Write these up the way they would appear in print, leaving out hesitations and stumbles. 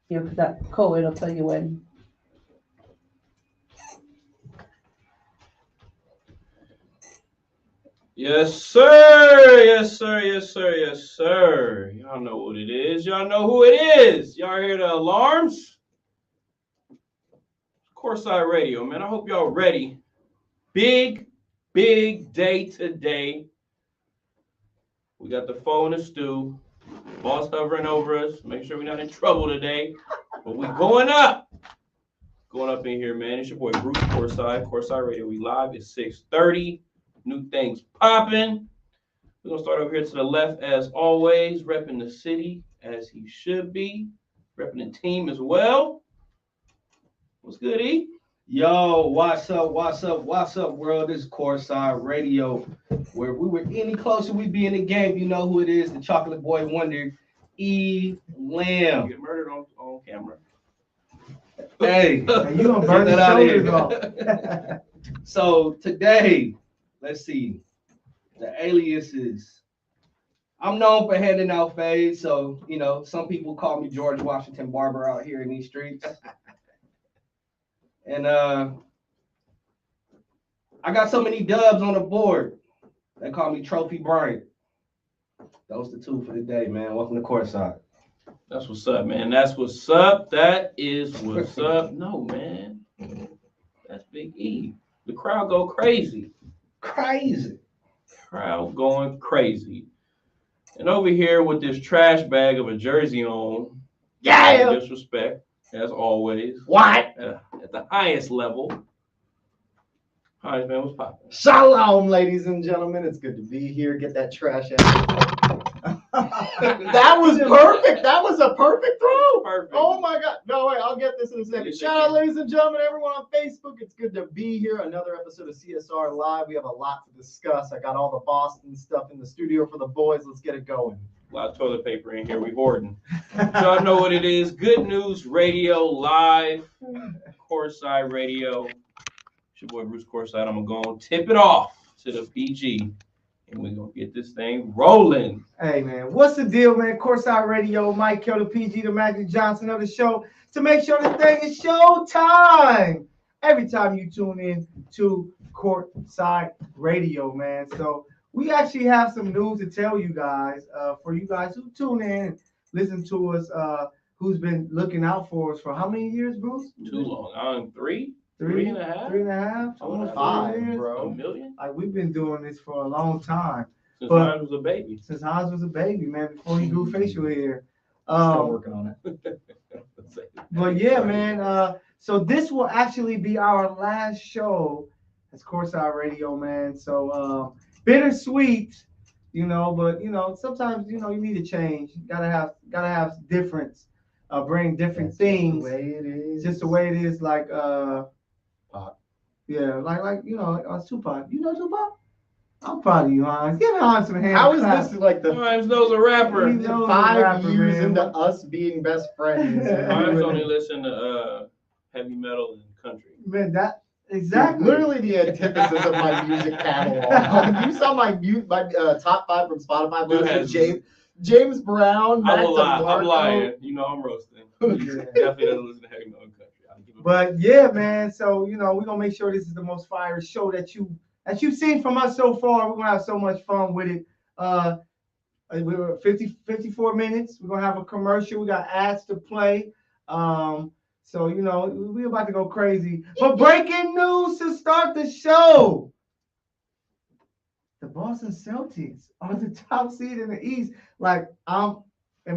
Yeah, because that code it'll tell you when. Yes, sir. Yes, sir. Yes, sir. Yes, sir. Y'all know what it is. Y'all know who it is. Y'all hear the alarms? Courtside Radio, man. I hope y'all ready. Big, big day today. We got the phone and stew. Boss hovering over us. Make sure we're not in trouble today. But we going up. Going up in here, man. It's your boy Bruce Courtside Radio. We live at 6:30. New things popping. We're gonna start over here to the left as always, repping the city as he should be, repping the team as well. What's good, E? Yo, what's up, world? This is Courtside Radio. Where if we were any closer, we'd be in the game. You know who it is, the Chocolate Boy Wonder, E. Lamb. Get murdered on camera. Hey, you gonna burn the shoulders off. So today, let's see. The aliases. I'm known for handing out fades, so you know, some people call me George Washington Barber out here in these streets. And I got so many dubs on the board. They call me Trophy Bryant. Those the two for the day, man. Welcome to Courtside. That's what's up, man. That's what's up. That is what's up. No, man. That's Big E. The crowd go crazy. Crazy. Crowd going crazy. And over here with this trash bag of a jersey on. Yeah. Disrespect, as always. What? At the highest level. Hi, man. What's poppin'? Shalom, ladies and gentlemen. It's good to be here. Get that trash out. That was perfect. That was a perfect throw. Perfect. Oh my God. No, wait, I'll get this in a second. Shout out, ladies and gentlemen, everyone on Facebook. It's good to be here. Another episode of CSR Live. We have a lot to discuss. I got all the Boston stuff in the studio for the boys. Let's get it going. A lot of toilet paper in here. We hoarding. Y'all know what it is. Good News Radio Live. Courtside Radio. It's your boy Bruce Courtside. I'm going to go and tip it off to the PG. And we're going to get this thing rolling. Hey, man, what's the deal, man? Courtside Radio, Mike Kelly, PG, the Magic Johnson of the show. To make sure this thing is show time every time you tune in to Courtside Radio, man. So we actually have some news to tell you guys, for you guys who tune in and listen to us, who's been looking out for us for how many years, Bruce? Too long. Three? Three and a half? 3.5? Almost 5, years. bro. A million? Like, we've been doing this for a long time. Since But- Hines was a baby. Since Hans was a baby, man, before he grew facial hair. Still working on it. But yeah, man. So this will actually be our last show as Courtside Radio, man. So bittersweet, you know. But you know, sometimes you need to change. You gotta have difference. Bring different things. Just the way it is. Just the way it is. Like Pop. yeah, like you know, Tupac. You know Tupac? I'm proud of you, Hans. Give Hans some hands. How is this like the Hines knows a rapper. He knows a 5 rapper, years man. into us being best friends? Hines only listen to heavy metal and country. Man, that exactly. Literally the antithesis of my music catalog. You saw my top 5 from Spotify. Dude Listen, has- James Brown. I'm Mac a lie. I'm DeMarco. lying. You know I'm roasting. He definitely doesn't listen to heavy metal and country. I'll give him But yeah, man. So you know, we're gonna make sure this is the most fire show that you've seen from us so far. We're gonna have so much fun with it. We were 54 minutes. We're gonna have a commercial. We got ads to play. So you know, we're about to go crazy. But breaking news to start the show: the Boston Celtics are the top seed in the East. Like, am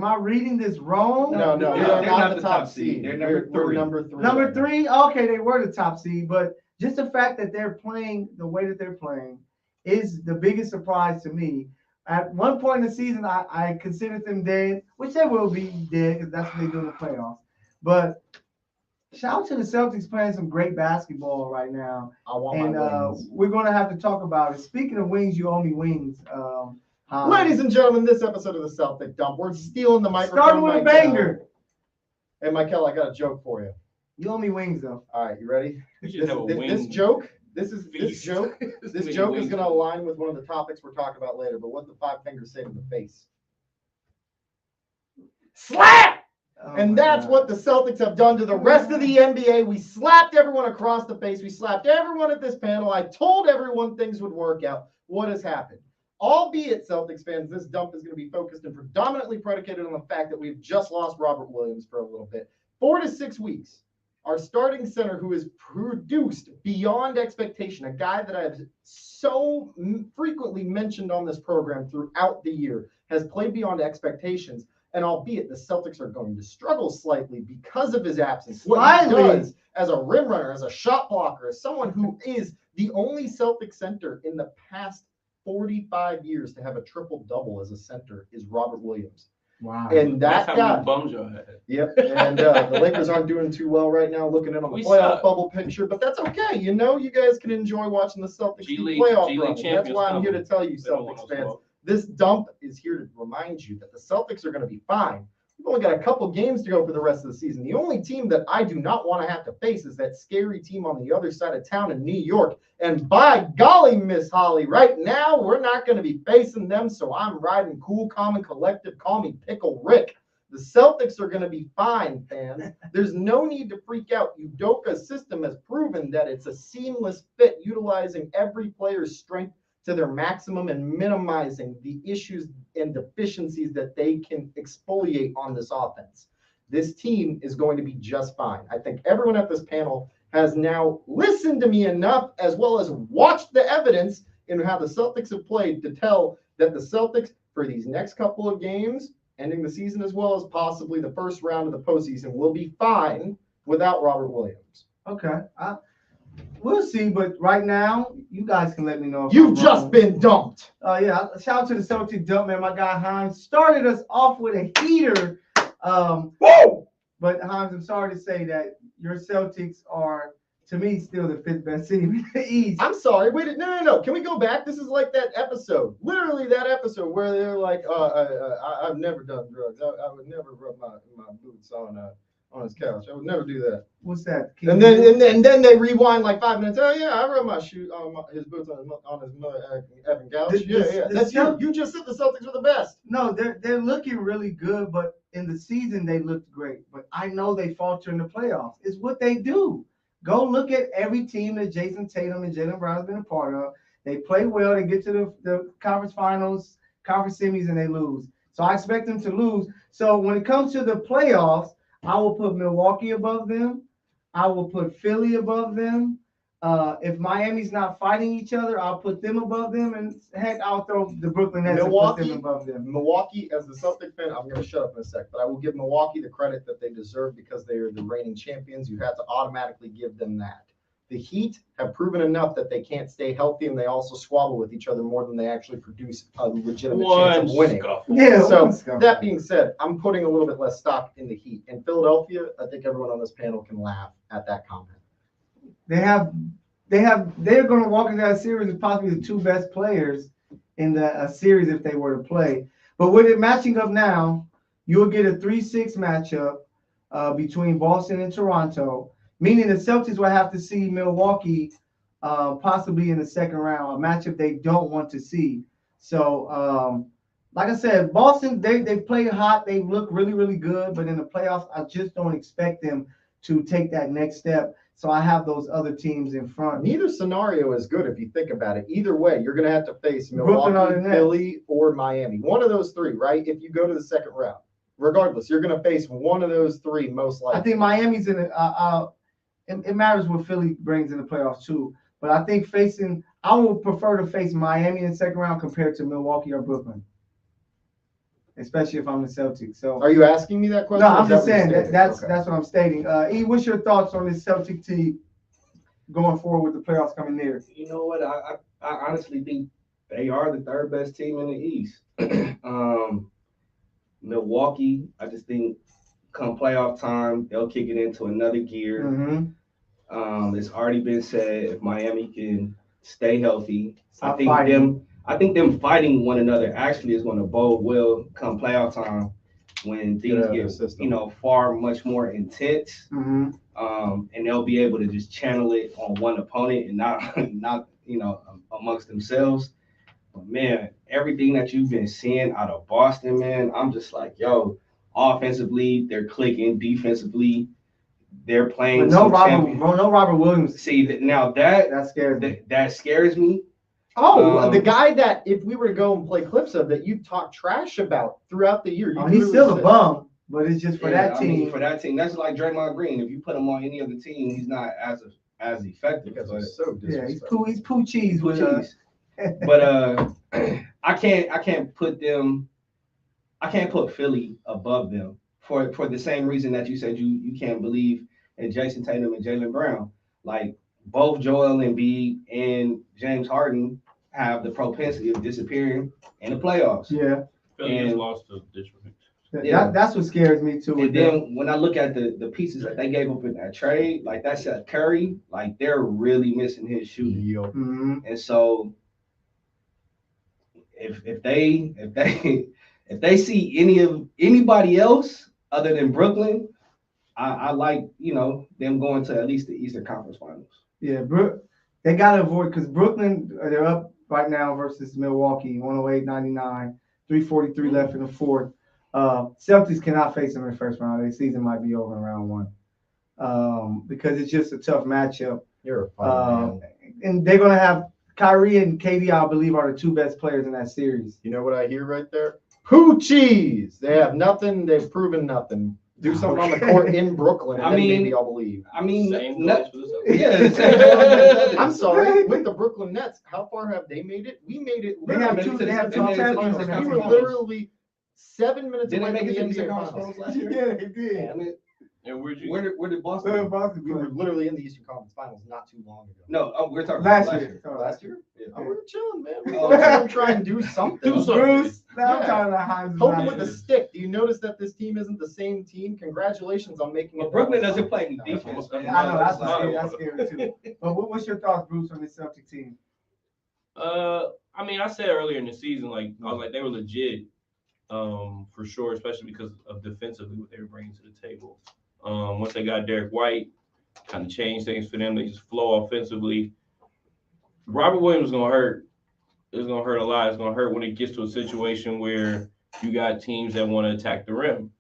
I reading this wrong? No, No, they're they're not the top seed. They're We're number 3. number 3. Number 3, okay, they were the top seed, but just the fact that they're playing the way that they're playing is the biggest surprise to me. At one point in the season, I considered them dead, which they will be dead because that's what they do in the playoffs. But shout out to the Celtics playing some great basketball right now. I want And my wings. we're going to have to talk about it. Speaking of wings, you owe me wings. Ladies and gentlemen, this episode of the Celtic Dump, we're stealing the microphone. Starting with a Michael. banger. Hey, Michael, I got a joke for you. You owe me wings, though. All right, you ready? We should have a wing. This joke feast. is Many going wings. to align with one of the topics we're talking about later. But what the 5 fingers say to the face? Slap! And that's what the Celtics have done to the rest of the NBA. We slapped everyone across the face. We slapped everyone at this panel. I told everyone things would work out. What has happened? Albeit, Celtics fans, this dump is going to be focused and predominantly predicated on the fact that we've just lost Robert Williams for a little bit. 4 to 6 weeks. Our starting center, who is produced beyond expectation, a guy that I've so frequently mentioned on this program throughout the year, has played beyond expectations. And albeit the Celtics are going to struggle slightly because of his absence, what he does as a rim runner, as a shot blocker, as someone who is the only Celtic center in the past 45 years to have a triple-double as a center is Robert Williams. Wow. And That's that how guy. many bums y'all had. Yep. And the Lakers aren't doing too well right now, looking in on the We playoff suck. bubble picture, but that's okay. You know, you guys can enjoy watching the Celtics G do League playoff run. champions That's why I'm here to coming. tell you, They don't want Celtics no fans, smoke. this dump is here to remind you that the Celtics are going to be fine. We've only got a couple games to go for the rest of the season. The only team that I do not want to have to face is that scary team on the other side of town in New York. And by golly, Miss Holly, right now we're not going to be facing them, so I'm riding cool, calm, and collected. Call me Pickle Rick. The Celtics are going to be fine, fans. There's no need to freak out. Udoka's system has proven that it's a seamless fit, utilizing every player's strength to their maximum and minimizing the issues and deficiencies that they can exfoliate on this offense. This team is going to be just fine. I think everyone at this panel has now listened to me enough, as well as watched the evidence in how the Celtics have played, to tell that the Celtics, for these next couple of games, ending the season as well as possibly the first round of the postseason, will be fine without Robert Williams. Okay. We'll see, but right now, you guys can let me know. If You've I'm just wrong. been dumped. Yeah. Shout out to the Celtic dump, man. My guy Hines started us off with a heater. Whoa! But Hines, I'm sorry to say that your Celtics are, to me, still the 5th best team in the East. I'm sorry. Wait, no. Can we go back? This is like that episode, literally that episode where they're like, I've never done drugs. I would never rub my boots on his couch. I would never do that. What's that? And then they rewind like 5 minutes. Oh yeah, I rub my shoe his boots on his mother effing couch. That's you. You just said the Celtics were the best. No, they're looking really good, but in the season they looked great. But I know they falter in the playoffs. It's what they do. Go look at every team that Jason Tatum and Jaylen Brown have been a part of. They play well. They get to the conference finals, conference semis, and they lose. So I expect them to lose. So when it comes to the playoffs, I will put Milwaukee above them. I will put Philly above them. If Miami's not fighting each other, I'll put them above them. And heck, I'll throw the Brooklyn Nets and put them above them. Milwaukee, as a Celtic fan, I'm going to shut up in a sec, but I will give Milwaukee the credit that they deserve because they are the reigning champions. You have to automatically give them that. The Heat have proven enough that they can't stay healthy, and they also squabble with each other more than they actually produce a legitimate chance of winning. Yeah. So that being said, I'm putting a little bit less stock in the Heat. In Philadelphia, I think everyone on this panel can laugh at that comment. They're going to walk into that series with possibly the 2 best players in the series if they were to play. But with it matching up now, you'll get a 3-6 matchup between Boston and Toronto, meaning the Celtics will have to see Milwaukee possibly in the second round, a matchup they don't want to see. So, like I said, Boston, they played hot. They look really, really good. But in the playoffs, I just don't expect them to take that next step. So I have those other teams in front. Neither scenario is good if you think about it. Either way, you're going to have to face Milwaukee, Philly, or Miami. One of those 3, right? If you go to the second round. Regardless, you're going to face one of those 3 most likely. I think Miami's in it. It matters what Philly brings in the playoffs too. But I think I would prefer to face Miami in the second round compared to Milwaukee or Brooklyn, especially if I'm the Celtics. So, are you asking me that question? No, I'm just saying that's okay. That's what I'm stating. E, what's your thoughts on this Celtic team going forward with the playoffs coming near? You know what? I honestly think they are the 3rd best team in the East. Milwaukee, I just think come playoff time, they'll kick it into another gear. Mm-hmm. It's already been said if Miami can stay healthy, I think them fighting one another actually is going to bode well come playoff time when things get far much more intense. Mm-hmm. And they'll be able to just channel it on one opponent and not amongst themselves. But man, everything that you've been seeing out of Boston, man, I'm just like, yo, Offensively, they're clicking. Defensively, they're playing. But no champion. Robert Williams. See now that scares me. that scares me. Oh, the guy that if we were to go and play clips of that you've talked trash about throughout the year. He's still a bum, but it's just for that team. I mean, for that team, that's like Draymond Green. If you put him on any other team, he's not as effective. Because he's so disrespectful. He's poo cheese Poo with cheese. But I can't put them. I can't put Philly above them for the same reason that you said you can't believe in Jason Tatum and Jaylen Brown. Like both Joel Embiid and James Harden have the propensity of disappearing in the playoffs. Yeah. Philly just lost to Detroit. That's what scares me too. And then when I look at the pieces that they gave up in that trade, like that Seth Curry, like they're really missing his shooting. Mm-hmm. And so if they see anybody else other than Brooklyn, I like them going to at least the Eastern Conference Finals. Yeah, they gotta avoid because Brooklyn they're up right now versus Milwaukee 108-99, 3:43 left in the fourth. Celtics cannot face them in the first round. Their season might be over in round one because it's just a tough matchup. You're a fun man. And they're gonna have Kyrie and KD, I believe, are the two best players in that series. You know what I hear right there? Poo cheese. They have nothing. They've proven nothing. Do something on the court in Brooklyn, and then maybe I'll believe. I'm sorry. With the Brooklyn Nets, how far have they made it? We made it. They have two champions. We were literally 7 minutes away from the NBA Finals. last year? Yeah, they did. And where did Boston? We were literally in the Eastern Conference Finals not too long ago. No, we're talking last about year. Last year? Yeah. Oh, we're chilling, man. We're trying to do something. Bruce, now I'm Yeah. trying to hide. Hoping with the stick. Do you notice that this team isn't the same team? Congratulations on making it. But Brooklyn doesn't play any defense. I know that's scary too. But what's your thoughts, Bruce, on this Celtic team? I mean, I said earlier in the season, like I was like they were legit, for sure, especially because of defensively what they were bringing to the table. Once they got Derek White, kind of changed things for them. They just flow offensively. Robert Williams is gonna hurt. It's gonna hurt a lot. It's gonna hurt when it gets to a situation where you got teams that want to attack the rim,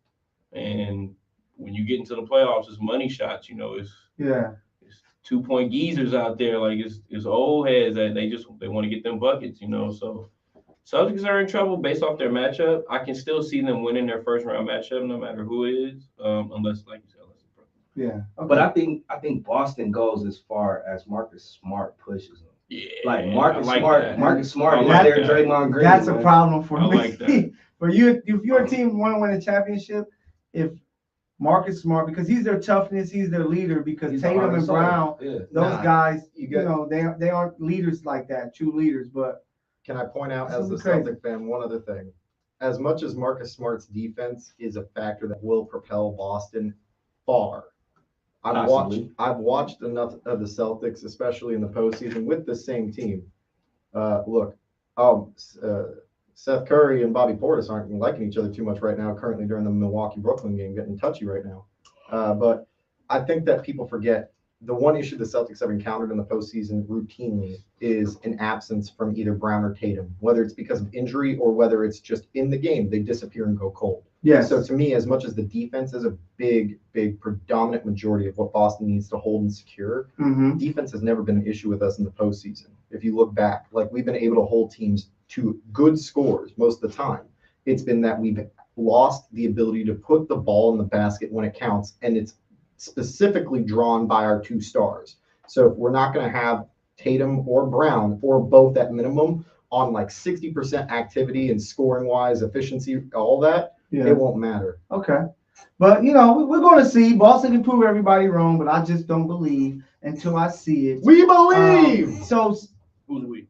and when you get into the playoffs, it's money shots. It's 2-point geezers out there. Like it's old heads that they want to get them buckets. So Celtics are in trouble based off their matchup. I can still see them winning their first round matchup, no matter who it is, unless, like you said, unless it's Brooklyn. Yeah, okay. But I think Boston goes as far as Marcus Smart pushes them. Yeah, Like Marcus Smart is like their that. Draymond Green. That's a problem for I me. like that. For you, if your team want to win a championship, if Marcus Smart, because he's their toughness, he's their leader. Because He's Tatum and Brown, Yeah. those guys, they aren't leaders like that, true leaders. But Can I point out, This as a is crazy. Celtic fan, one other thing? As much as Marcus Smart's defense is a factor that will propel Boston far, I've watched enough of the Celtics, especially in the postseason, with the same team. Seth Curry and Bobby Portis aren't liking each other too much right now, currently during the Milwaukee-Brooklyn game, getting touchy right now. But I think that people forget the one issue the Celtics have encountered in the postseason routinely is an absence from either Brown or Tatum, whether it's because of injury or whether it's just in the game, they disappear and go cold. yes, So to me, as much as the defense is a big predominant majority of what Boston needs to hold and secure, defense has never been an issue with us in the postseason. If you look back, like we've been able to hold teams to good scores most of the time. It's been that we've lost the ability to put the ball in the basket when it counts, and it's specifically drawn by our two stars. So if we're not going to have Tatum or Brown or both at minimum on like 60% activity and scoring wise, efficiency, all that, it won't matter. Okay. But, we're going to see. Boston can prove everybody wrong, but I just don't believe until I see it. We believe. So, Who's we?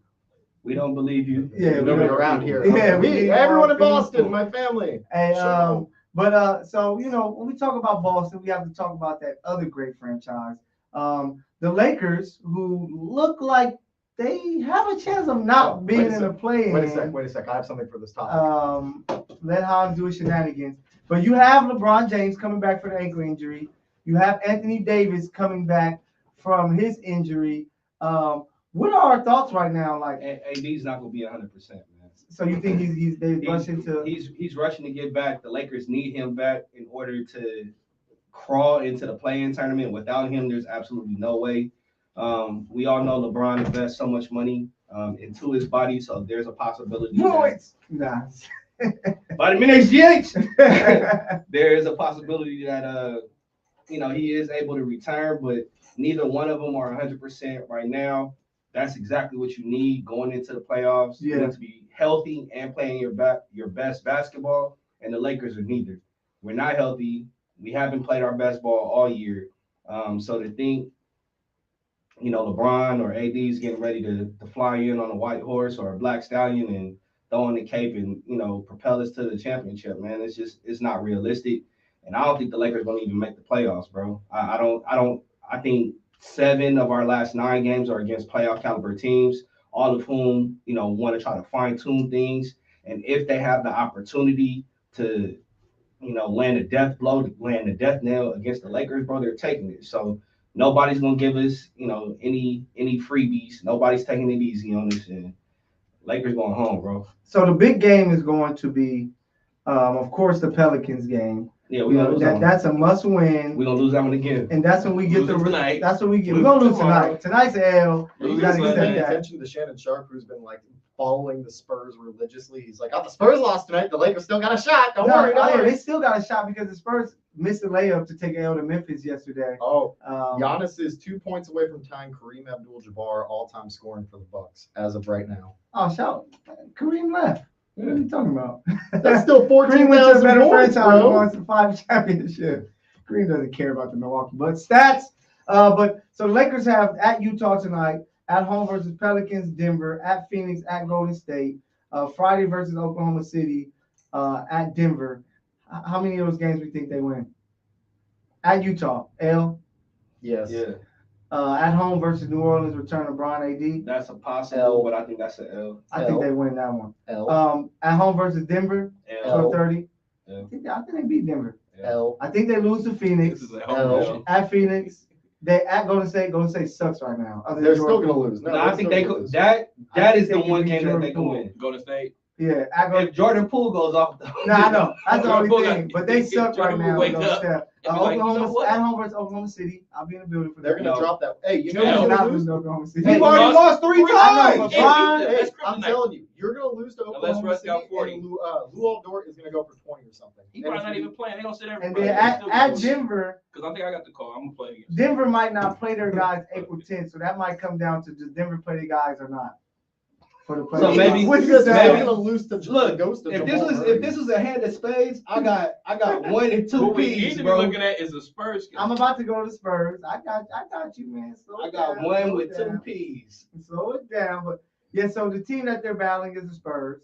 We don't believe you. Yeah, Nobody around here. Yeah, everyone in people. Boston, my family. and, Sure. so, when we talk about Boston, we have to talk about that other great franchise. The Lakers, who look like they have a chance of not being in the play-in. Wait a sec. I have something for this topic. Let Hans do his shenanigans. But you have LeBron James coming back for the ankle injury. You have Anthony Davis coming back from his injury. What are our thoughts right now? Like, AD's not gonna be 100%, man. So you think they rushing to? He's rushing to get back. The Lakers need him back in order to crawl into the play-in tournament. Without him, there's absolutely no way. We all know LeBron invests so much money into his body, so there's a possibility. Nah. Vitamin HGH. There is a possibility that he is able to return, but neither one of them are 100% right now. That's exactly what you need going into the playoffs. Yeah. You need to be healthy and playing your best basketball, and the Lakers are neither. We're not healthy. We haven't played our best ball all year. So to think, LeBron or AD is getting ready to fly in on a white horse or a black stallion and throw on the cape and, propel us to the championship, man, it's not realistic. And I don't think the Lakers won't even make the playoffs, bro. I think 7 of our last 9 games are against playoff caliber teams, all of whom, want to try to fine tune things. And if they have the opportunity to, land a death blow, land a death nail against the Lakers, bro, they're taking it. So nobody's going to give us, any freebies. Nobody's taking it easy on us. And Lakers going home, bro. So the big game is going to be, of course, the Pelicans game. Yeah, we're gonna lose that's a must win. We're gonna lose that one again. And that's when we get tonight. That's when we get. We're gonna lose tonight. Tonight's an L. You We gotta guys get paying that. attention to Shannon Sharp, who's been like following the Spurs religiously. He's like, "Oh, the Spurs lost tonight. The Lakers still got a shot. Don't worry, don't worry." They still got a shot because the Spurs missed a layup to take an L to Memphis yesterday. Oh, Giannis is 2 points away from tying Kareem Abdul-Jabbar all-time scoring for the Bucks as of right now. Oh, shout! Kareem left. What are you talking about? That's still Kareem went to a 14,000 better points, franchise and bro. won some 5 championships. Kareem doesn't care about the Milwaukee Bucks stats. But so the Lakers have at Utah tonight, at home versus Pelicans, Denver, at Phoenix, at Golden State, Friday versus Oklahoma City, at Denver. How many of those games do you think they win? At Utah, L. Yes. Yeah, At home versus New Orleans, return of Bron AD. that's a possible, L. but I think that's an L. I think they win that one. L. At home versus Denver, L. 12:30. L. I think they beat Denver. L. I think they lose to Phoenix. This is a L. home At Phoenix, they at Golden State. Golden State sucks right now. Other than They're still Jordan gonna Poole. lose. No, No, I think they could. lose. That I is think the they one beat game that Jordan they can Poole. win. Golden State. Yeah, at Golden. If Jordan Poole goes off, No, I know that's the Jordan only Poole thing. got- But they if suck right Jordan Poole now. wake Golden up State. and be like, you know Oklahoma what? at home versus Oklahoma City. I'll be in the building for that. They're gonna No. drop that. Hey, you know Yeah. who's They're gonna not lose? losing to Oklahoma City. You've Hey, already lost 3 I know, times. but Bron- Yeah, Hey, that's I'm kryptonite. telling you, you're gonna lose to Unless Oklahoma Russ City, got 40. and Lou Dort is gonna go for 20 or something. He probably not even playing. They don't sit And everybody. then at Denver, Because I think I got the call. I'm gonna play against. Denver might not play their guys April 10th, so that might come down to does Denver play their guys or not for the playoffs. So maybe- Which Because is they're maybe- gonna lose to Look, Ghost of if Jamal this Murray. was a hand of spades, I got 1 and 2 What we need P's, to be bro. looking at is a Spurs game. I'm about to go to Spurs. I got you, man. Slow I it got down, 1 slow with it 2 down. P's. Slow it down. But yeah, so the team that they're battling is the Spurs.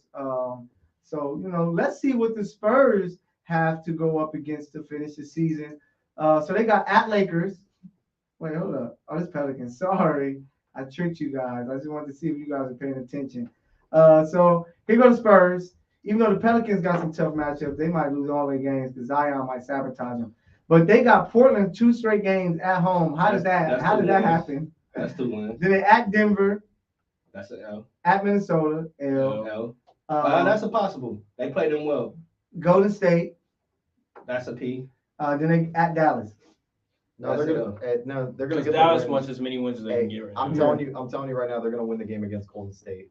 So let's see what the Spurs have to go up against to finish the season. So they got at Lakers. Wait, hold up. Oh, this Pelicans. Sorry, I tricked you guys. I just wanted to see if you guys are paying attention. So here go the Spurs. Even though the Pelicans got some tough matchups, they might lose all their games because Zion might sabotage them. But they got Portland 2 straight games at home. How did that That's the wins. happen? That's 2 wins. Then they at Denver, That's an L. at Minnesota, L. L. Um, That's a possible. They played them well. Golden State. That's a P. Then they at Dallas. No, they're gonna they're gonna Because get Dallas the win. wants as many wins as they can Hey, get right I'm now. telling you right now, they're gonna win the game against Golden State.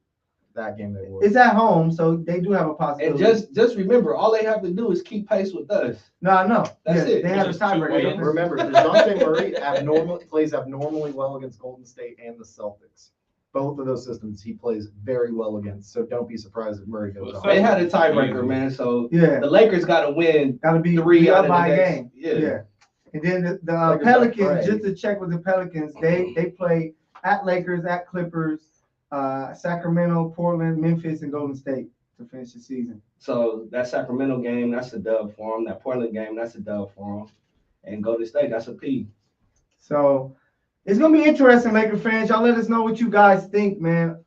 That game they will. It's at home, so they do have a And possibility. just remember, all they have to do is keep pace with us. No. That's it. They have a Just 2 tiebreaker. wins. Remember, DeJounte Murray plays abnormally well against Golden State and the Celtics. Both of those systems he plays very well against. So don't be surprised if Murray goes Well, off. They had a tiebreaker, man. So Yeah, the Lakers got to win gotta be 3 be out up of by the a next. game. Yeah. And then the Lakers Pelicans, don't play. just to check with the Pelicans, they play at Lakers, at Clippers, Sacramento, Portland, Memphis, and Golden State to finish the season. So that Sacramento game, that's a dub for them. That Portland game, that's a dub for them. And Golden State, that's a P. So it's gonna be interesting, Laker fans. Y'all let us know what you guys think, man.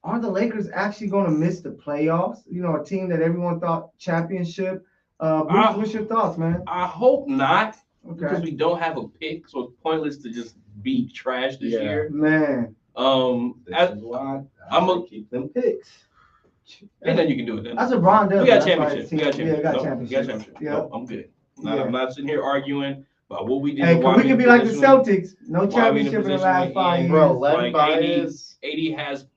Are the Lakers actually gonna miss the playoffs? A team that everyone thought championship. Bruce, what's your thoughts, man? I hope not, because Okay, we don't have a pick, so it's pointless to just be trash this Yeah. year. man. This As- is why I'm I keep them picks. Ain't nothing you can do with that. That's what Bron does. We got That's why championship. his We got team- Yeah, championship. got Nope, championship. we got championship. Yeah. Nope, I'm good. Yeah. I'm not sitting here arguing about what we did. Hey, and why we can be like the positionally- Celtics. No why we in the championship in the position last we 5 in, years. Bro, led Like, by 80 his.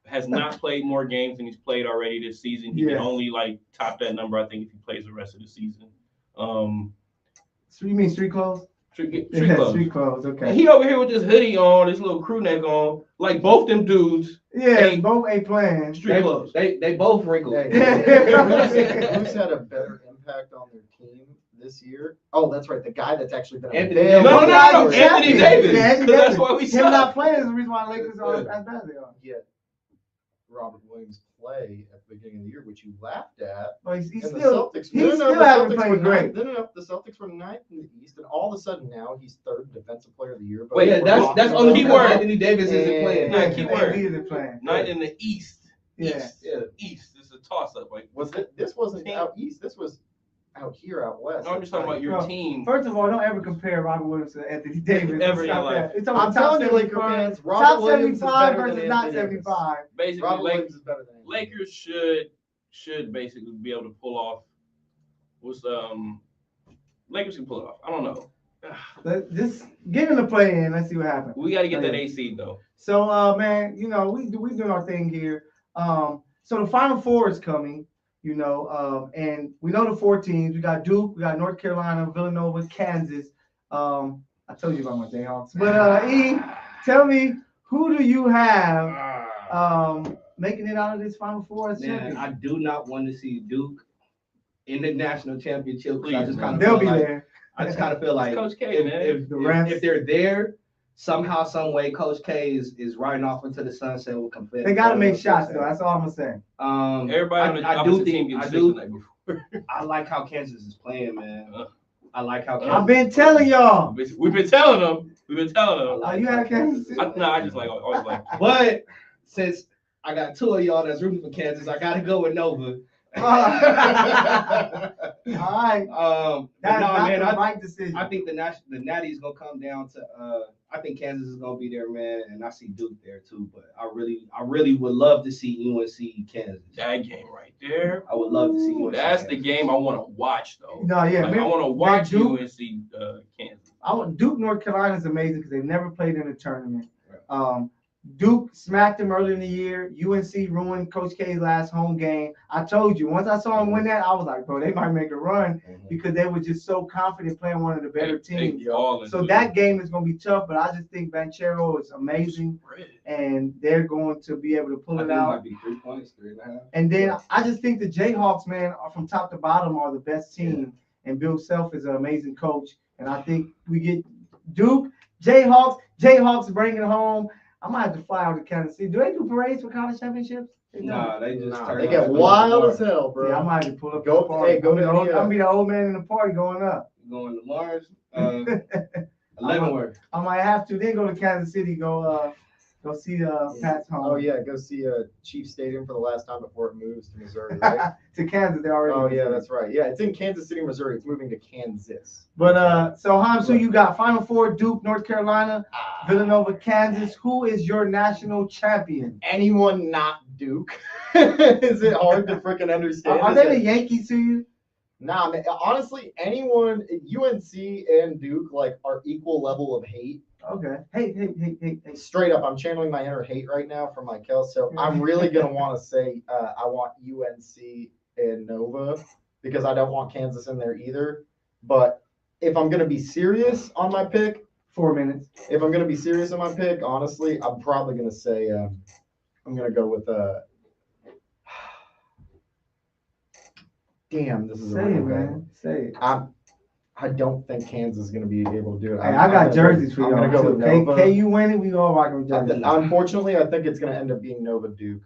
has not played more games than he's played already this season. He Yeah. can only like top that number, I think, if he plays the rest of the season. So you mean street clothes? Street Yeah, clothes. street clothes. And Okay. he over here with this hoodie on, this little crew neck on, like both them dudes. Yeah, Hey. both ain't playing. Street clothes. They both wrinkled. Who's had a better impact on their team this year? Oh, that's right. The guy that's actually been Anthony available. No, Davis. Anthony Davis. Yeah, Anthony 'Cause that's Davis. why we Him suck. not playing is the reason why Lakers are as bad as they are. Yet Robert Williams play at the beginning of the year, which you laughed at. But he's And still the Celtics, he's still the haven't Celtics played were great. the Celtics were ninth in the East, and all of a sudden now he's third defensive player of the year. Wait, yeah, that's only Key because word. Anthony Davis isn't And- playing. Yeah, key word. He isn't playing. Ninth in the East. Yeah. East. It's a toss up. Like, Was it? This wasn't out east. This was out here, out west. no, I'm just talking about your Bro, team. First of all, don't ever compare Robert Williams to Anthony Davis. Ever in your Stop life. that. It's I'm top telling you, Laker 75. fans, Robert Top Williams is 75 better than versus not Anthony Davis. 75. Basically, Robert Williams is better than Anthony Davis. Lakers should basically be able to pull off. Lakers can pull it off. I don't know. Just get in the play in. Let's see what happens. We got to get that AC though. So, man, you know, we doing our thing here. So the Final Four is coming, you know, and we know the 4 teams. We got Duke, we got North Carolina, Villanova, Kansas. I told you about my Jayhawks. But E, tell me, who do you have making it out of this Final Four as Man, champion? I do not want to see Duke in the national championship. 'Cause I just kind of They'll feel be like, there. I just kind of feel like Coach K, man. The refs. if they're there, somehow, some way, Coach K is riding off into the sunset with confetti. They got to make shots, though. That's all I'm going to say. Everybody on the I opposite do team think getting I sick do. the night before. I like how Kansas is playing, man. I like how I've Kansas. been telling y'all. We've been telling them. You had Kansas City? I just like always like. But since I got 2 of y'all that's rooting for Kansas, I got to go with Nova. All right. But That's no, not man, the right decision. I think the Natty is gonna come down to. I think Kansas is gonna be there, man, and I see Duke there too. But I really would love to see UNC Kansas. That game right there. I would love to see UNC. That's the Kansas. game I want to watch though. No, yeah. Like, I want to watch Duke- UNC Kansas. Duke, North Carolina is amazing because they've never played in a tournament. Duke smacked them early in the year. UNC ruined Coach K's last home game. I told you, once I saw him win that, I was like, bro, they might make a run because they were just so confident playing one of the better teams. So that game is going to be tough, but I just think Banchero is amazing, and they're going to be able to pull I it think it out. might be 3 points, 3.5. And then I just think the Jayhawks, man, are from top to bottom are the best team. And Bill Self is an amazing coach. And I think we get Duke, Jayhawks bring it home. I might have to fly out to Kansas City. Do they do parades for college championships? Nah, they just turn They up get and wild go as hell, bro. Yeah, I might have to pull up. Go- to the party. hey, go to the, I'll be the old man in the party going up. Going to Lawrence, Leavenworth. I might have to. Then go to Kansas City. Go see Pat's home. Oh yeah, go see Chiefs Stadium for the last time before it moves to Missouri, right? To Kansas, they already. Oh yeah, that's right. Yeah, it's in Kansas City, Missouri. It's moving to Kansas. But so Hans, who you got? Final Four: Duke, North Carolina, Villanova, Kansas. Who is your national champion? Anyone not Duke? Is it hard to freaking understand? Are they the Yankees to you? Nah, man, honestly, anyone, UNC and Duke, like, are equal level of hate. Okay. Hey. Straight up, I'm channeling my inner hate right now from Michael, so I'm really going to want to say I want UNC and Nova because I don't want Kansas in there either. But if I'm going to be serious on my pick, 4 minutes. if I'm going to be serious on my pick, honestly, I'm probably going to say I'm going to go with damn, this is Say a it, real bad man. one. Say it. I don't think Kansas is going to be able to do it. Hey, I got jerseys for I'm y'all. going to go too. with Nova. KU winning, we all rocking jerseys. Unfortunately, I think it's going to end up being Nova Duke.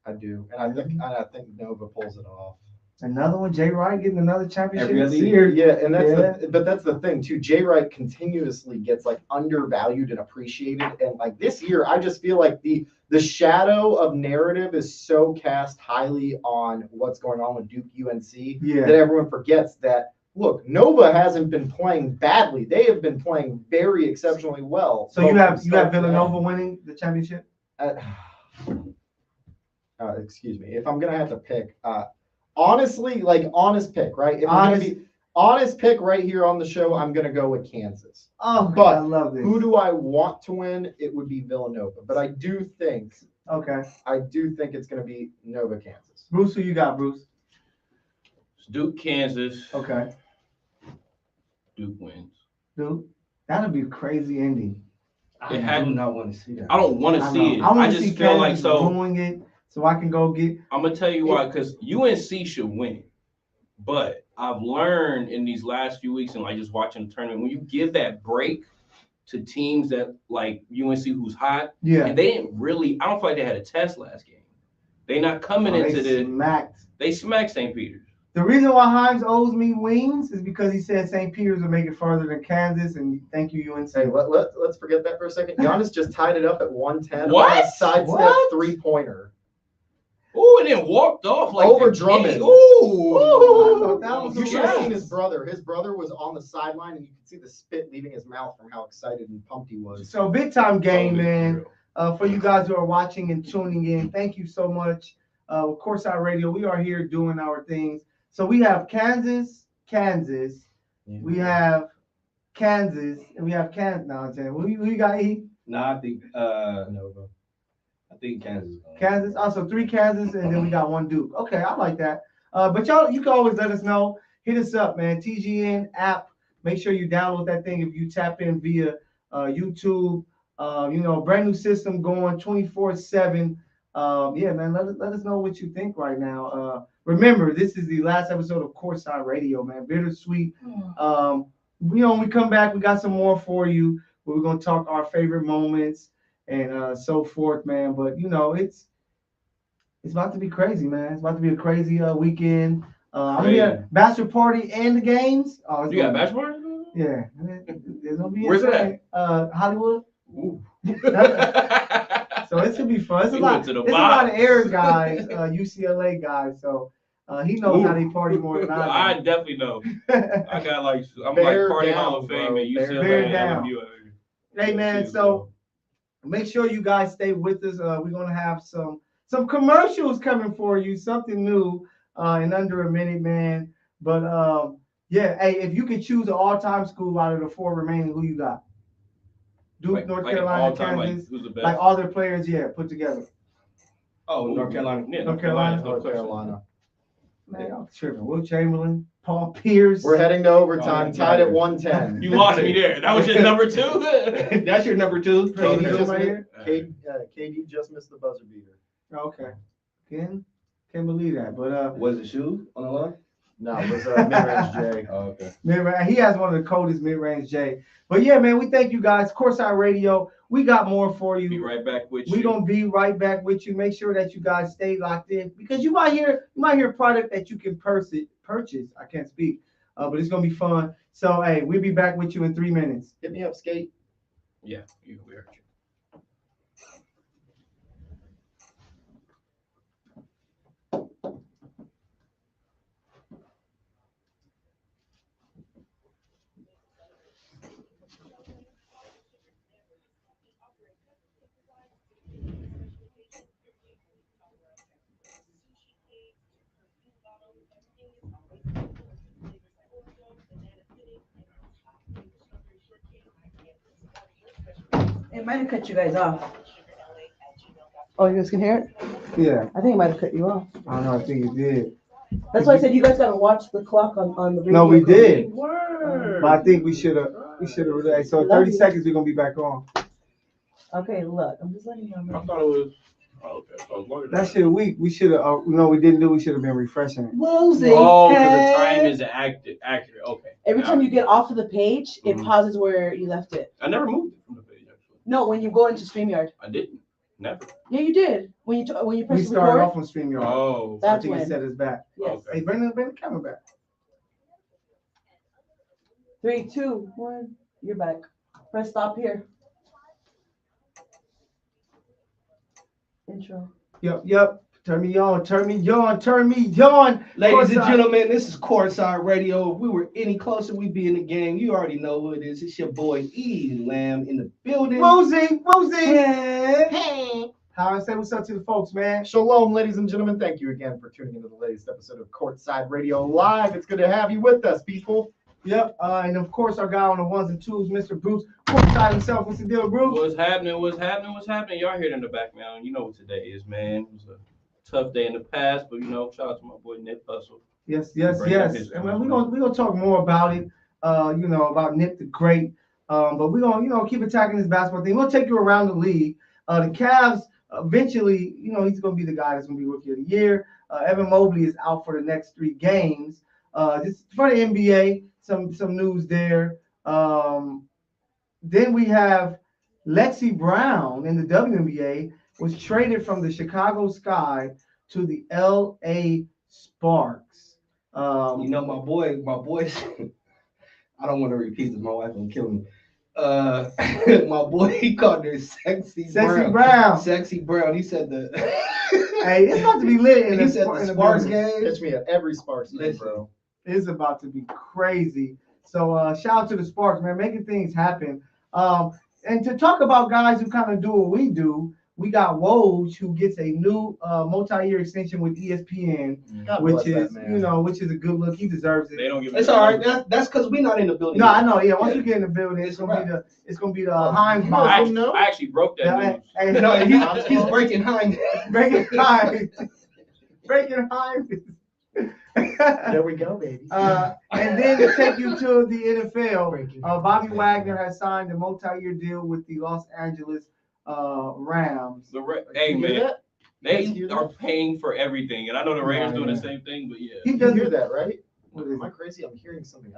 I do, and I think Nova pulls it off. Another one, Jay Wright getting another championship Every other this year. Yeah, and that's the thing too. Jay Wright continuously gets like undervalued and appreciated, and like this year, I just feel like the shadow of narrative is so cast highly on what's going on with Duke UNC that everyone forgets that. Look, Nova hasn't been playing badly. They have been playing very exceptionally well. So you have Villanova winning the championship? excuse me, if I'm gonna have to pick, honestly, like honest pick, right? If I'm gonna be honest pick right here on the show, I'm gonna go with Kansas. Oh, But I love this. who do I want to win? It would be Villanova. But I do think it's gonna be Nova, Kansas. Bruce, who you got, Bruce? It's Duke, Kansas. Okay. Duke wins. Duke, that'd be a crazy ending. I do not want to see that. I don't want to see it. I want to just see feel like Kansas doing it, so I can go get. I'm gonna tell you why, because UNC should win. But I've learned in these last few weeks and like just watching the tournament, when you give that break to teams that like UNC who's hot, and they didn't really, I don't feel like they had a test last game. They not coming into they smacked St. Peter's. The reason why Himes owes me wings is because he said St. Peter's will make it further than Kansas, and thank you, UNC. Hey, let's forget that for a second. Giannis just tied it up at 110. What? A sidestep three-pointer. Ooh, and then walked off like over Drummond. Ooh. You should have seen his brother. His brother was on the sideline, and you could see the spit leaving his mouth from how excited and pumped he was. So big time game, man. For you guys who are watching and tuning in, thank you so much. Of course, our radio, we are here doing our things. So we have Kansas. We have Kansas, and we have Kansas. No, I'm saying, who you got, E? No, I think Nova. I think Kansas. Kansas. Also 3 Kansas, and then we got 1 Duke. Okay, I like that. But y'all, you can always let us know. Hit us up, man. TGN app. Make sure you download that thing if you tap in via YouTube. Brand new system going 24/7. Yeah, man. Let us know what you think right now. Remember, this is the last episode of Courtside Radio, man. Bittersweet. When we come back, we got some more for you. We're gonna talk our favorite moments and so forth, man. But it's about to be crazy, man. It's about to be a crazy weekend. I'm gonna be at bachelor party and the games. Oh, you got a bachelor party? Yeah. There's gonna be Where's it at? Hollywood. Ooh. So it's gonna be fun. It's a lot of Air guys, UCLA guys. So he knows how they party more than I do. I definitely know. I got I'm party Hall of Fame at UCLA and LMU. Hey man, so make sure you guys stay with us. We're gonna have some commercials coming for you, something new in under a minute, man. But yeah, hey, if you could choose an all-time school out of the 4 remaining, who you got? Duke, North Carolina, Kansas, who's the best? like all their players, put together. Oh, North Carolina. Yeah, North Carolina. North Carolina. Man, I'm tripping. Will Chamberlain, Paul Pierce. We're heading to overtime, tied at 110. You lost me there. That was your number 2? That's your number 2? KD just missed the buzzer beater. Okay. Can't believe that. But was it Shoe on the line? No, it was mid-range J. Oh, okay. He has one of the coldest mid-range J. But yeah, man, we thank you guys. Courtside Radio, we got more for you. Be right back with you. We're gonna be right back with you. Make sure that you guys stay locked in because you might hear a product that you can purchase. I can't speak, but it's gonna be fun. So hey, we'll be back with you in 3 minutes. Hit me up, Skate. Yeah, we heard you. It might have cut you guys off. Oh, you guys can hear it? Yeah. I think it might have cut you off. I don't know. I think it did. That's why I said you guys gotta watch the clock on the radio. No, we did. Word. But I think we should have. So in 30 seconds, we're gonna be back on. Okay, look, I'm just letting you know. I thought it was. Oh, okay. So I was loaded. That shit weak. We should have. No, we didn't do. We should have been refreshing it. Losing. Oh, because the time is accurate. Okay. Every time you get off of the page, it Mhm. pauses where you left it. I never moved it from the page actually. No, when you go into StreamYard. I didn't. Never. Yeah, you did. When you We press started record. off on StreamYard. Oh. So I That's think it when. set us back. Yes. Okay. Hey, bring the camera back. 3, 2, 1. You're back. Press stop here. Intro. Yep. Turn me on. Ladies and gentlemen, this is Courtside Radio. If we were any closer, we'd be in the game. You already know who it is. It's your boy E Lamb in the building. Rosie. Hey. Howard, say what's up to the folks, man. Shalom, ladies and gentlemen. Thank you again for tuning into the latest episode of Courtside Radio Live. It's good to have you with us, people. Yep, and of course our guy on the ones and twos, Mr. Bruce, courtside himself. What's the deal, Bruce? What's happening? What's happening? What's happening? Y'all heard in the back, man. You know what today is, man. It was a tough day in the past, but shout out to my boy Nip Hustle. Yes. Bring up And his we're gonna talk more about it. About Nip the Great. But we're gonna keep attacking this basketball thing. We'll take you around the league. The Cavs eventually, he's gonna be the guy that's gonna be Rookie of the Year. Evan Mobley is out for the next 3 games. Just for the NBA. Some news there. Then we have Lexi Brown in the WNBA was traded from the Chicago Sky to the LA Sparks. My boy. I don't want to repeat this. My wife will kill me. My boy, he called her Sexy Brown. Sexy Brown. He said the. Hey, it's about to be lit in He the said the Sparks game. Catch me at every Sparks game, bro. It's about to be crazy. So shout out to the Sparks, man, making things happen. And to talk about guys who kind of do what we do, we got Woj, who gets a new multi-year extension with ESPN, which is a good look. He deserves it. They don't give It's all right. That's because we're not in the building. No, I know. Yeah, once you get in the building, it's gonna be the Heinz box. I actually broke that news. Hey, No, he's breaking Heinz. breaking Heinz. Breaking Heinz. There we go, baby. And then to take you to the NFL, Bobby Wagner has signed a multi-year deal with the Los Angeles Rams. Hey, You hear man, that? they are paying for everything, and I know the Raiders doing the same thing, but yeah. He You hear that, right? Am I crazy? I'm hearing something.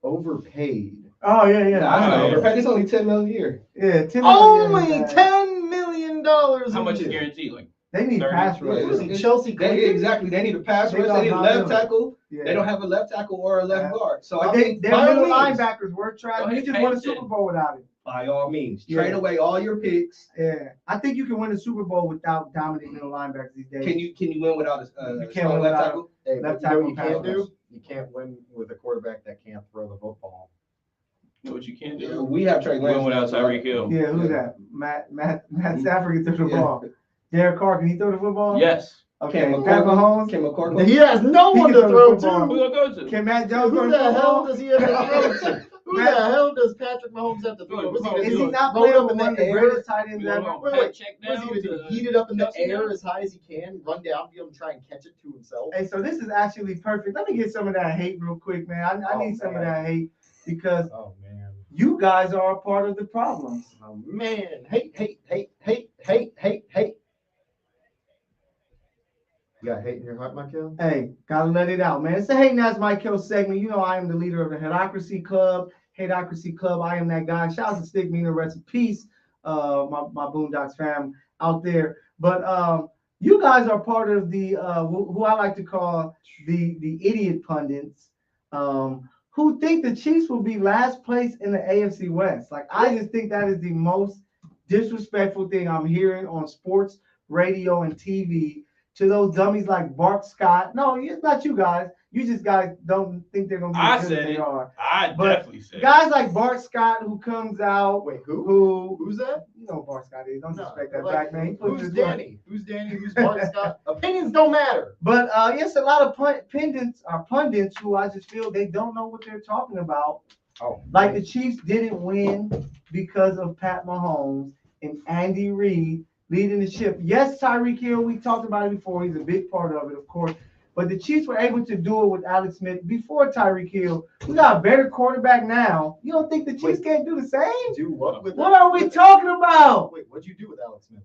Overpaid. Oh yeah. I know. It's only $10 million a year. Yeah, Tim Only $10 million. How much is guaranteed? Like They need 30. pass What rush. is he, Chelsea Clayton? Exactly. They need a pass rush. They need a left tackle. They don't have a left tackle or a left guard. So But I think their by all middle means, linebackers were trash. Go We ahead, just won a pace it. Super Bowl without it. by all means, Yeah. trade away all your picks. Yeah, I think you can win a Super Bowl without dominant middle linebackers these days. Can you win without You a can't strong win left without- tackle? Hey, Left but you know what tackle you can't pass rush. do? You can't win with a quarterback that can't throw the football. You know what you can't do? We have Trey Lance. Win without Tyreek Hill. Yeah, who's that? Matt Stafford can throw the ball. Derek Carr, can he throw the football? Yes. Okay, Cam Pat Mahomes. McCorkle. He has no He one can to throw throw the football. Who to. you gonna go to? Can Matt Jones Who throw the the hell ball? does he have to throw to? Who the hell does Patrick Mahomes have to throw to? What's he gonna Is do? he not Roll playing up with in one of the the air? greatest tight ends You ever? gonna Wait, check What's down he gonna do? to Heat it up in the Chelsea air now? as high as he can, run downfield and try and catch it to himself. Hey, so this is actually perfect. Let me get some of that hate real quick, man. I need some of that hate because Oh man. you guys are a part of the problem. Oh man. Hate. You got hate in your heart, Michael? Hey, gotta let it out, man. It's a Hate Nas Mike Hill segment. You know I am the leader of the Hateocracy Club. Hateocracy Club, I am that guy. Shout out to Stick Me, the rest in peace. My Boondocks fam out there. But you guys are part of the who I like to call the idiot pundits, who think the Chiefs will be last place in the AFC West. Like I just think that is the most disrespectful thing I'm hearing on sports, radio, and TV. To those dummies like Bart Scott. No, it's not you guys. You just guys don't think they're gonna be I as good as said they it. are. I But definitely said Guys like Bart Scott who comes out, Wait, who? who's that? you know who Bart Scott is. Don't No, disrespect that like, black man. He puts Who's his work. Danny? Who's Danny? Who's Bart Scott? Opinions don't matter. But yes, a lot of pundits who I just feel they don't know what they're talking about. Oh, Like the Chiefs didn't win because of Pat Mahomes and Andy Reid leading the ship. Yes, Tyreek Hill, we talked about it before. He's a big part of it, of course. But the Chiefs were able to do it with Alex Smith before Tyreek Hill. We got a better quarterback now. You don't think the Chiefs can't do the same? do what with What are we talking about? Wait, what'd you do with Alex Smith?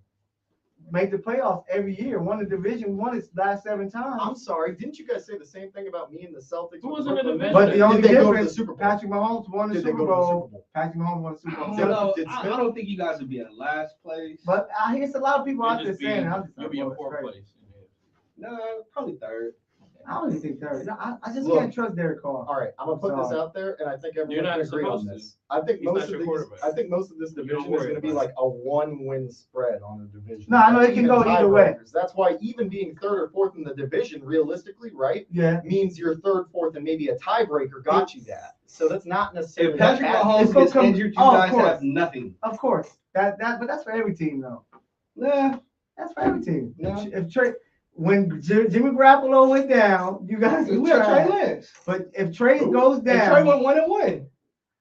Make the playoffs every year. Won the division, won its last 7 times. I'm sorry, didn't you guys say the same thing about me and the Celtics? Who with was in the Brooklyn division? Nets? But the only Did they go to the difference, Super Bowl? Patrick Mahomes won the Did they Super go to the Super Bowl. Bowl? Patrick Mahomes won the Super Bowl. I don't think you guys would be in last place. But I hear a lot of people out You'll there just be, saying, I'm just you'll be in well, it's fourth crazy. place. No, probably third. I don't even think third. I just Look. can't trust Derek Carr. All right, I'm gonna put this Sorry. out there, and I think You're everyone not can agree on supposed to. this. I think He's most not of your these, quarterback. I think most of this You don't division is worry going to be about like a 1-win spread on the division. No, I know it can Even go either way. tiebreakers. That's why even being third or fourth in the division, realistically, right, Yeah. means you're third, fourth, and maybe a tiebreaker got you that. So that's not necessarily. If Patrick bad. Mahomes It's gonna gets come- injured, you oh, of guys course. have nothing. Of course. But that's for every team though. Nah, That's for every team. No. If Trey, when Jimmy Garoppolo went down, you guys we have Trey Lance. But if Trey goes down, And Trey went 1-1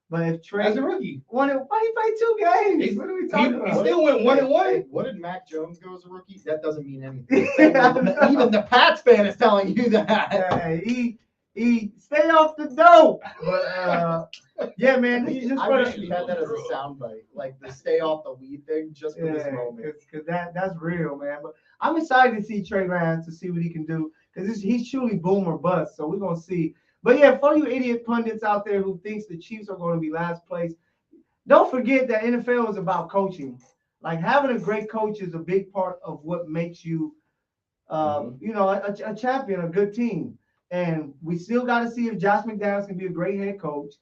but if Trey as a rookie. why he played 2 games? What are we talking He about? still went 1-1. Hey, what did Mac Jones go as a rookie? That doesn't mean anything. Even the Pats fan is telling you that. Hey, he stay off the dope. But yeah, man, he's just I wish we had that as a soundbite, like the stay off the weed thing, just for this moment. because that's real, man. But I'm excited to see Trey Lance to see what he can do because he's truly boom or bust. So we're gonna see. But yeah, for you idiot pundits out there who thinks the Chiefs are going to be last place, don't forget that NFL is about coaching. Like having a great coach is a big part of what makes you, a champion, a good team. And we still got to see if Josh McDaniels can be a great head coach.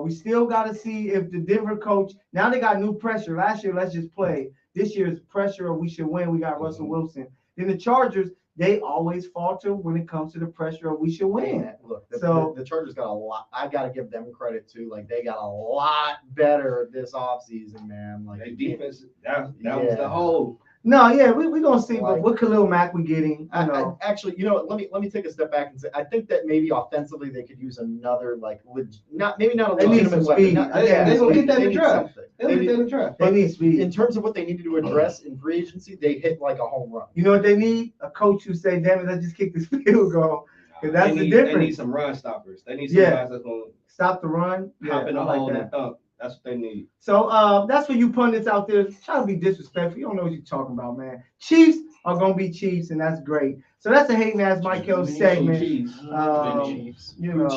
We still got to see if the Denver coach, now they got new pressure. Last year, let's just play. This year's pressure of we should win. We got Russell Wilson. Then the Chargers, they always falter when it comes to the pressure of we should win. Man, look, the Chargers got a lot. I got to give them credit too. Like they got a lot better this offseason, man. Like Their defense, that was the whole. No, yeah, we're gonna see, but what Khalil Mack we getting? Actually, let me take a step back and say I think that maybe offensively they could use another not a legitimate weapon. They're gonna get that in the draft. They'll get that in the draft. They need speed. In terms of what they needed to address in free agency, they hit like a home run. You know what they need? A coach who say, "Damn it, let's just kick this field goal." Because that's the difference. They need some run stoppers. They need some guys that's gonna stop the run, hop in the hole and thump. That's what they need. So that's for you pundits out there. Try to be disrespectful. You don't know what you're talking about, man. Chiefs are gonna be Chiefs, and that's great. So that's a hating ass Michael segment. Chiefs.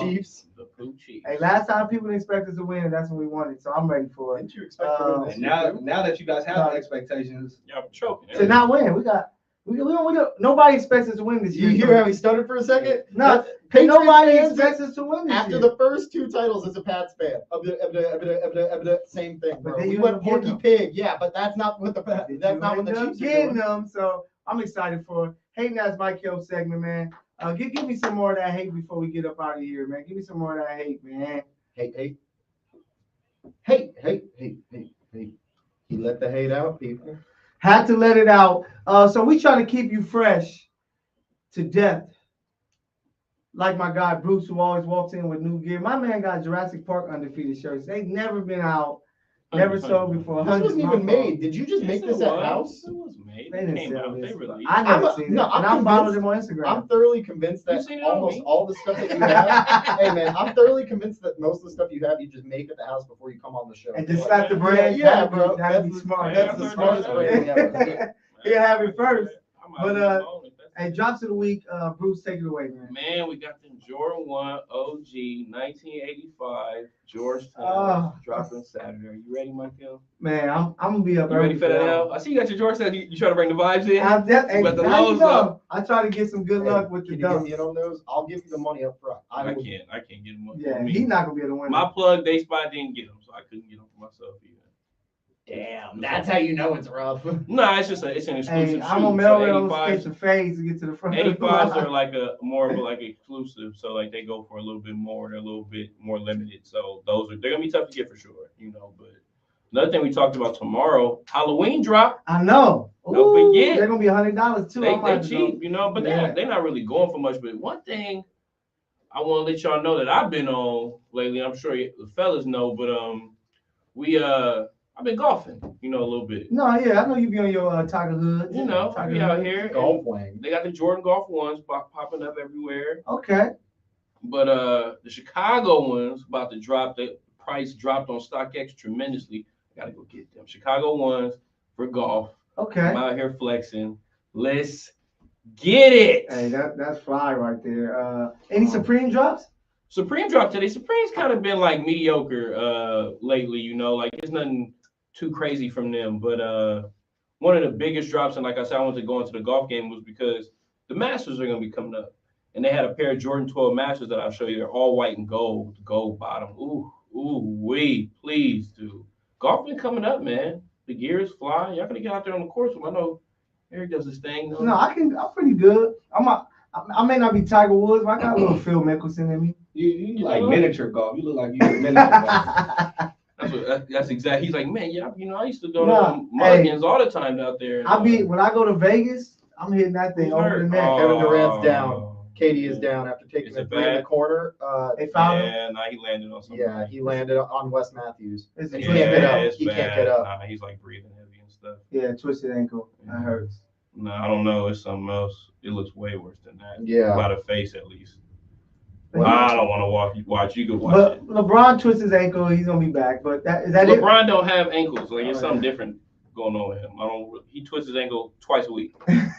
Chiefs. Hey, last time people didn't expect us to win, and that's what we wanted. So I'm ready for it. Didn't you expect to win? And now that you guys have expectations, y'all choking. To not win, we don't. Nobody expects us to win this year. You hear how he stuttered for a second? No, nobody expects us to win this year. After the first 2 titles as a Pats fan, same thing, bro. We went Porky Pig, yeah, but that's not what the Chiefs are doing. Them, so I'm excited for hating ass Mike Hill segment, man. Give me some more of that hate before we get up out of here, man. Give me some more of that hate, man. Hate. He let the hate out, people. Had to let it out. So we try to keep you fresh to death. Like my guy Bruce, who always walks in with new gear. My man got Jurassic Park undefeated shirts. They've never been out, never sold before. This wasn't even made. Did you just make this at house? It was made. They didn't sell this. Released. I never seen it. And I followed them on Instagram. I'm thoroughly convinced that almost all the stuff that you have. Hey man, I'm thoroughly convinced that most of the stuff you have, you just make at the house before you come on the show. And just slap the brand. Yeah, bro. That'd be smart. That's the smartest brand ever. He'll have it first. But hey, drops of the week, Bruce, take it away, man. Man, we got the Jordan 1 OG 1985 Georgetown dropping Saturday. Are you ready, Michael? Man, I'm gonna be up. You ready for that, L? I see you got your Georgetown. You trying to bring the vibes in? I try to get some good luck with the dunks. You know those? I'll give you the money up front. I can't get them. Yeah, he's not gonna be able to win. My plug day spot didn't get them, so I couldn't get them for myself either. Damn, that's how you know it's rough. No, it's an exclusive. Hey, I'm on Melrose, catch a phase to get to the front. 85s are like more of like exclusive, so like they go for a little bit more. They're a little bit more limited, so they're gonna be tough to get for sure, But another thing we talked about tomorrow, Halloween drop. I know. Don't forget, they're gonna be $100 too. They're cheap, but they're not really going for much. But one thing I want to let y'all know that I've been on lately, I'm sure the fellas know, but I've been golfing, a little bit. No, yeah, I know you be on your Tiger Hood. I be out here. Golf playing. They got the Jordan Golf ones popping up everywhere. Okay. But the Chicago ones about to drop. The price dropped on StockX tremendously. I gotta go get them. Chicago ones for golf. Okay. I'm out here flexing. Let's get it. Hey, that's fly right there. Any Supreme drops? Supreme dropped today. Supreme's kind of been like mediocre lately, like it's nothing too crazy from them. But one of the biggest drops, and like I said, I wanted to go into the golf game, was because the Masters are going to be coming up. And they had a pair of Jordan 12 Masters that I'll show you. They're all white and gold bottom. Please do. Golf been coming up, man. The gear is flying. Y'all going to get out there on the course. I know Eric does his thing. No, I'm pretty good. I may not be Tiger Woods, but I got a little Phil Mickelson in me. You like miniature golf. You look like you miniature golf. That's exactly. He's like, man, yeah, I used to go Nah, to Mulligan's all the time out there. When I go to Vegas, I'm hitting that thing over the net. Kevin Durant's down. KD is down after taking Is a it three in the bad? corner. They fouled him. Yeah, he landed on something. Yeah, he landed on Wes Matthews. It's And a he can't get up. it's He bad. can't get up. Nah, he's like breathing heavy and stuff. Yeah, twisted ankle. That hurts. No, I don't know. It's something else. It looks way worse than that. Yeah. By the face, at least. But I don't want to watch. You can watch But it. LeBron twists his ankle. He's gonna be back. But is that LeBron don't have ankles. Like it's Oh, something yeah. different going on with him. He twists his ankle twice a week, it?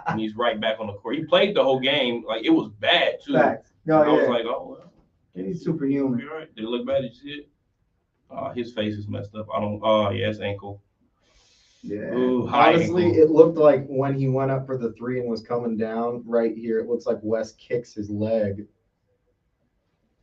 and he's right back on the court. He played the whole game. Like it was bad too. Facts. No, I was yeah. like, oh well. He's superhuman. Be all right. Did it look bad? Did you see it? His face is messed up. Oh yeah, his ankle. Yeah. Ooh, high Honestly, ankle. it looked like when he went up for the three and was coming down right here, it looks like Wes kicks his leg.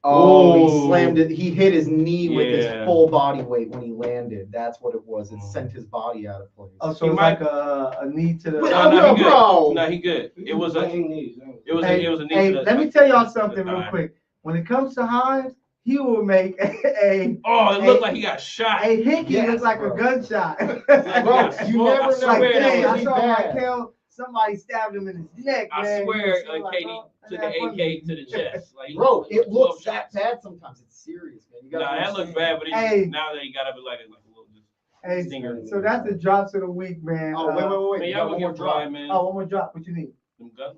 Oh, he Ooh. slammed it. He hit his knee with his Yeah. full body weight when he landed. That's what it was. It Mm. sent his body out of place. Oh, so He it's might- like a knee to the. Wait, No, no, he good. bro. No, he good. It was a knee Hey, to the- let me tell y'all something real thigh. quick. When it comes to Himes, he will make a Oh, it looked like he got shot. hickey Yes, look like bro. a gunshot. Bro, Yeah, you well, never I know. swear Like, that dang, was I really saw bad. Michael, somebody stabbed him in his neck, I man. swear, So like, Katie oh, took that's an funny. AK to the chest. Like, Bro, it 12 looks that shots. bad sometimes. It's serious, man. You gotta Nah, that looked understand. bad, but Hey. now that he got up, it like a little just Hey, stinger. so that's the drops of the week, man. Oh, wait. Man, We y'all got one gonna more get dry, drop. man. Oh, one more drop. What you need? Them guns.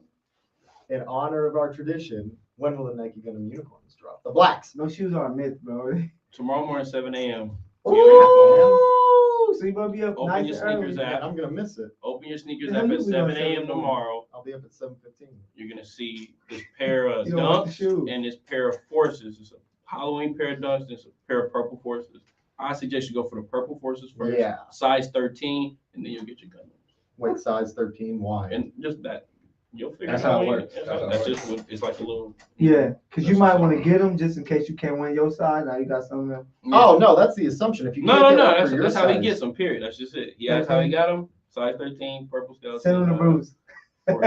In honor of our tradition, when will the Nike Gunner unicorns drop? The blacks. No shoes are a myth, bro. Tomorrow morning, 7 a.m. Ooh, so you gonna be up Open nice your and sneakers early. app. Man, I'm gonna miss it. Open your sneakers Yeah, up you at be on 7 a.m. 7 tomorrow. I'll be up at 7:15. You're gonna see this pair of You don't want the dunks shoes. and this pair of forces. It's a Halloween pair of dunks and it's a pair of purple forces. I suggest you go for the purple forces first. Yeah. Size 13, and then you'll get your gun. Wait, size 13. Why? And just that. You'll figure That's it out. how it works. That's just what it's like a little. Yeah, because you might want to get them just in case you can't win your side. Now you got some of them. Oh no, that's the assumption. If you No, can't no, get no. one for your That's how he size- gets them. Period. That's just it. He asked how he got them. Size 13, purple skeleton. Send them the bruise. And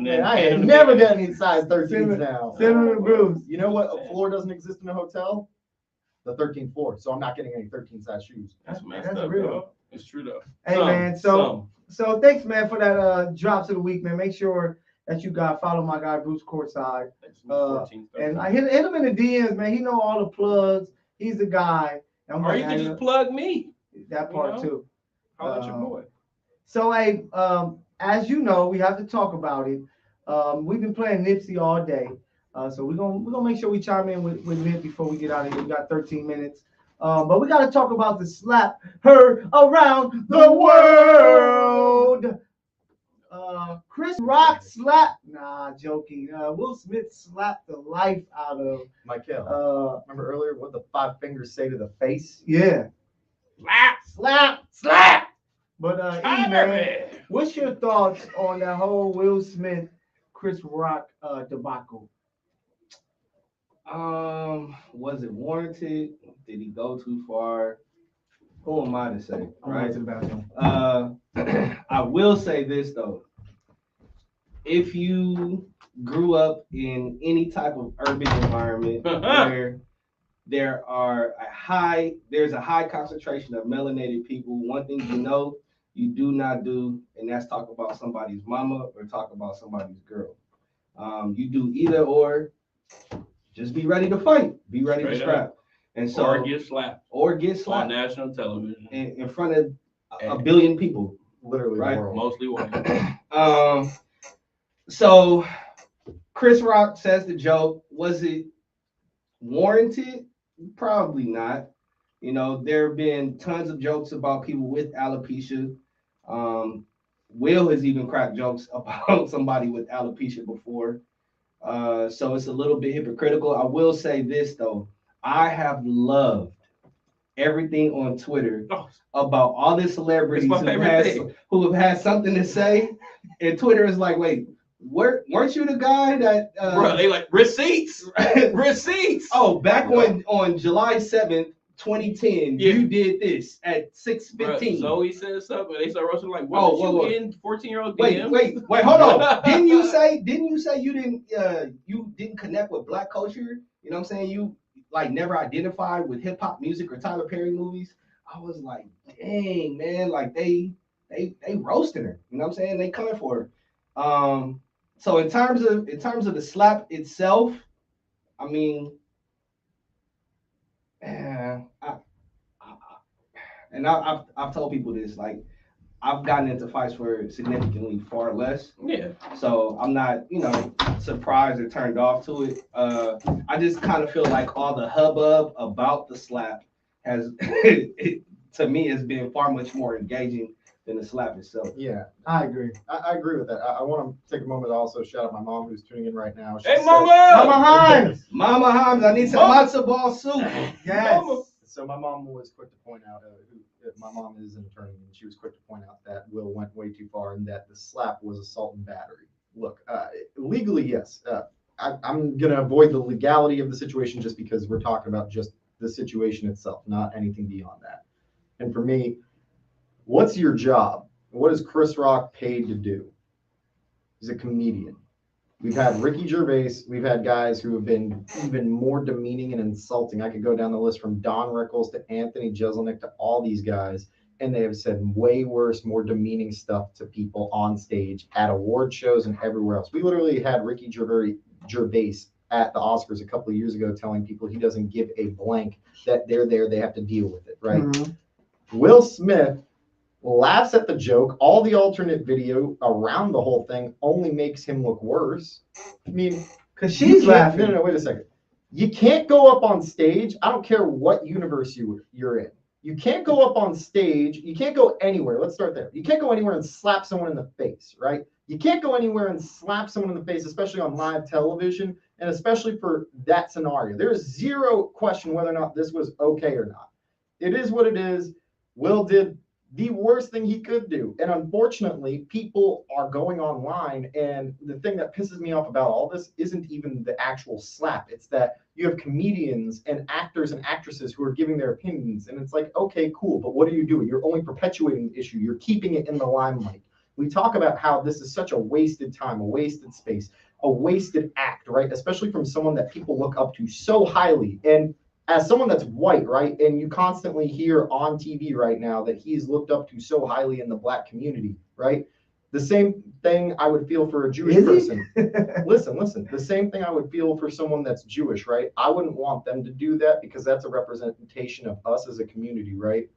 Man, I hand ain't him never the- getting any size 13s Send now. Send them the bruise. You know what? A floor doesn't exist in a hotel. The 13th floor, so I'm not getting any 13 size shoes. That's messed That's up, real. bro. It's true though. Hey, man, So thanks, man, for that drops of the week, man. Make sure that you guys follow my guy Bruce Courtside. And I hit him in the DMs, man. He know all the plugs. He's the guy. I'm Or like, you can hey, just plug me. that part you know? too. Holla at your boy. So, hey, as you know, we have to talk about it. We've been playing Nipsey all day, so we're gonna make sure we chime in with Nip before we get out of here. We got 13 minutes, but we got to talk about the slap heard around the world. Chris Rock slapped. Nah, joking. Will Smith slapped the life out of. Michael, remember earlier what the 5 fingers say to the face? Yeah. Slap. But E, China, man, man. what's your thoughts on that whole Will Smith, Chris Rock debacle? Was it warranted? Did he go too far? Who am I to say, right? To the bathroom. I will say this though. If you grew up in any type of urban environment where there's a high concentration of melanated people, one thing you know you do not do, and that's talk about somebody's mama or talk about somebody's girl. You do either or. Just be ready to fight. Be ready to Straight scrap. And so Or get slapped get on slapped national television. in front of a billion people. Literally, Right. the world. Mostly white. So Chris Rock says the joke. Was it warranted? Probably not. You know, there have been tons of jokes about people with alopecia. Will has even cracked jokes about somebody with alopecia before. So it's a little bit hypocritical. I will say this though. I have loved everything on Twitter about all the celebrities It's my favorite thing. who have had something to say. And Twitter is like, wait, weren't you the guy that Bro, they like receipts. Receipts. Oh, back on July 7th, 2010, Yeah. you did this at Bro, 6:15. Zoe said something. They start roasting like, Oh, what whoa, did you in 14-year-old Wait, DMs? hold on. Didn't you say you didn't connect with Black culture? You know what I'm saying? like never identified with hip hop music or Tyler Perry movies, I was like, dang, man, like they roasting her. You know what I'm saying? They coming for her. So in terms of the slap itself, I mean, I've told people this, like, I've gotten into fights for significantly far less. Yeah. So I'm not, surprised or turned off to it. I just kind of feel like all the hubbub about the slap has, to me, has been far much more engaging than the slap itself. Yeah, I agree. I agree with that. I want to take a moment to also shout out my mom who's tuning in right now. She Hey, said- mama! Mama Himes. Mama Himes, I need some matzo ball soup. Yes. Mama. So my mom was quick to point out, my mom is an attorney, and she was quick to point out that Will went way too far and that the slap was assault and battery. Look, legally, yes. I'm going to avoid the legality of the situation just because we're talking about just the situation itself, not anything beyond that. And for me, what's your job? What is Chris Rock paid to do? He's a comedian. We've had Ricky Gervais. We've had guys who have been even more demeaning and insulting. I could go down the list from Don Rickles to Anthony Jeselnik to all these guys, and they have said way worse, more demeaning stuff to people on stage, at award shows, and everywhere else. We literally had Ricky Gervais at the Oscars a couple of years ago telling people he doesn't give a blank, that they're there, they have to deal with it, right? Mm-hmm. Will Smith laughs at the joke. All the alternate video around the whole thing only makes him look worse. I mean, because she's laughing. No, wait a second. You can't go up on stage. I don't care what universe you're in. You can't go up on stage. You can't go anywhere. Let's start there. You can't go anywhere and slap someone in the face, right? You can't go anywhere and slap someone in the face, especially on live television, and especially for that scenario. There is zero question whether or not this was okay or not. It is what it is. Will did the worst thing he could do. And unfortunately, people are going online, and the thing that pisses me off about all this isn't even the actual slap. It's that you have comedians and actors and actresses who are giving their opinions, and it's like, okay, cool, but what are you doing? You're only perpetuating the issue. You're keeping it in the limelight. We talk about how this is such a wasted time, a wasted space, a wasted act, right? Especially from someone that people look up to so highly. And as someone that's white, right, and you constantly hear on TV right now that he's looked up to so highly in the Black community, right? The same thing I would feel for a Jewish person. Listen. The same thing I would feel for someone that's Jewish, right? I wouldn't want them to do that because that's a representation of us as a community, right?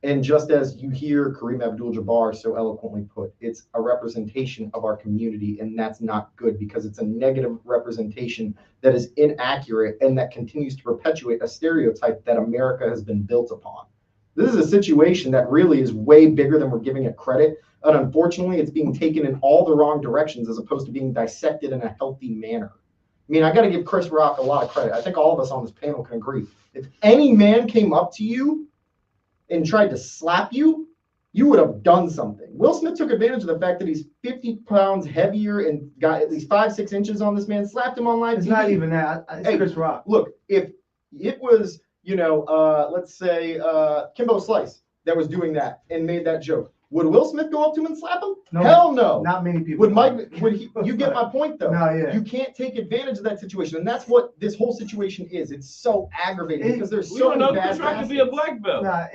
And just as you hear Kareem Abdul-Jabbar so eloquently put, it's a representation of our community, and that's not good because it's a negative representation that is inaccurate and that continues to perpetuate a stereotype that America has been built upon. This is a situation that really is way bigger than we're giving it credit, and unfortunately, it's being taken in all the wrong directions as opposed to being dissected in a healthy manner. I mean, I got to give Chris Rock a lot of credit. I think all of us on this panel can agree. If any man came up to you and tried to slap you, you would have done something. Will Smith took advantage of the fact that he's 50 pounds heavier and got at least 5-6 inches on this man, slapped him on live It's TV. not even that. It's Chris Rock. Look, if it was, let's say Kimbo Slice that was doing that and made that joke, would Will Smith go up to him and slap him? No, Hell no. Not many people. You get my point though. No, yeah. You can't take advantage of that situation. And that's what this whole situation is. It's so aggravating because there's We so don't many know bad Chris Rock could be a black belt. Nah,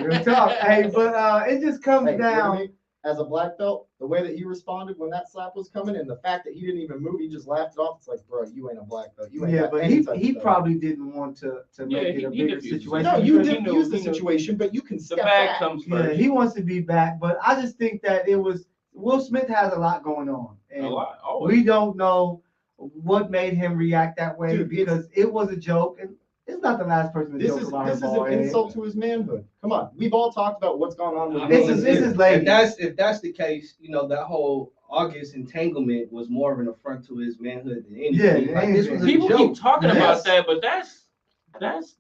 real talk. Hey, but it just comes Hey, you know what I down. mean? As a black belt, the way that he responded when that slap was coming and the fact that he didn't even move, he just laughed it off. It's like, bro, you ain't a black belt. You ain't Yeah, got but any type he of belt. probably didn't want to make it a he bigger diffused. situation. No, you because didn't use the situation, but you can The step bag back. comes Yeah, first. he wants to be back, but I just think that it was Will Smith has a lot going on, A and lot. Always. we don't know what made him react that way Dude, because it was a joke, and it's not the last person to This joke is about this his is bald an head. insult to his manhood. Come on, we've all talked about what's going on with This Will is- Smith. This is lady. If that's the case, that whole August entanglement was more of an affront to his manhood than anything. Yeah, Like, this was a People joke. keep talking Yes. about that, but that's That's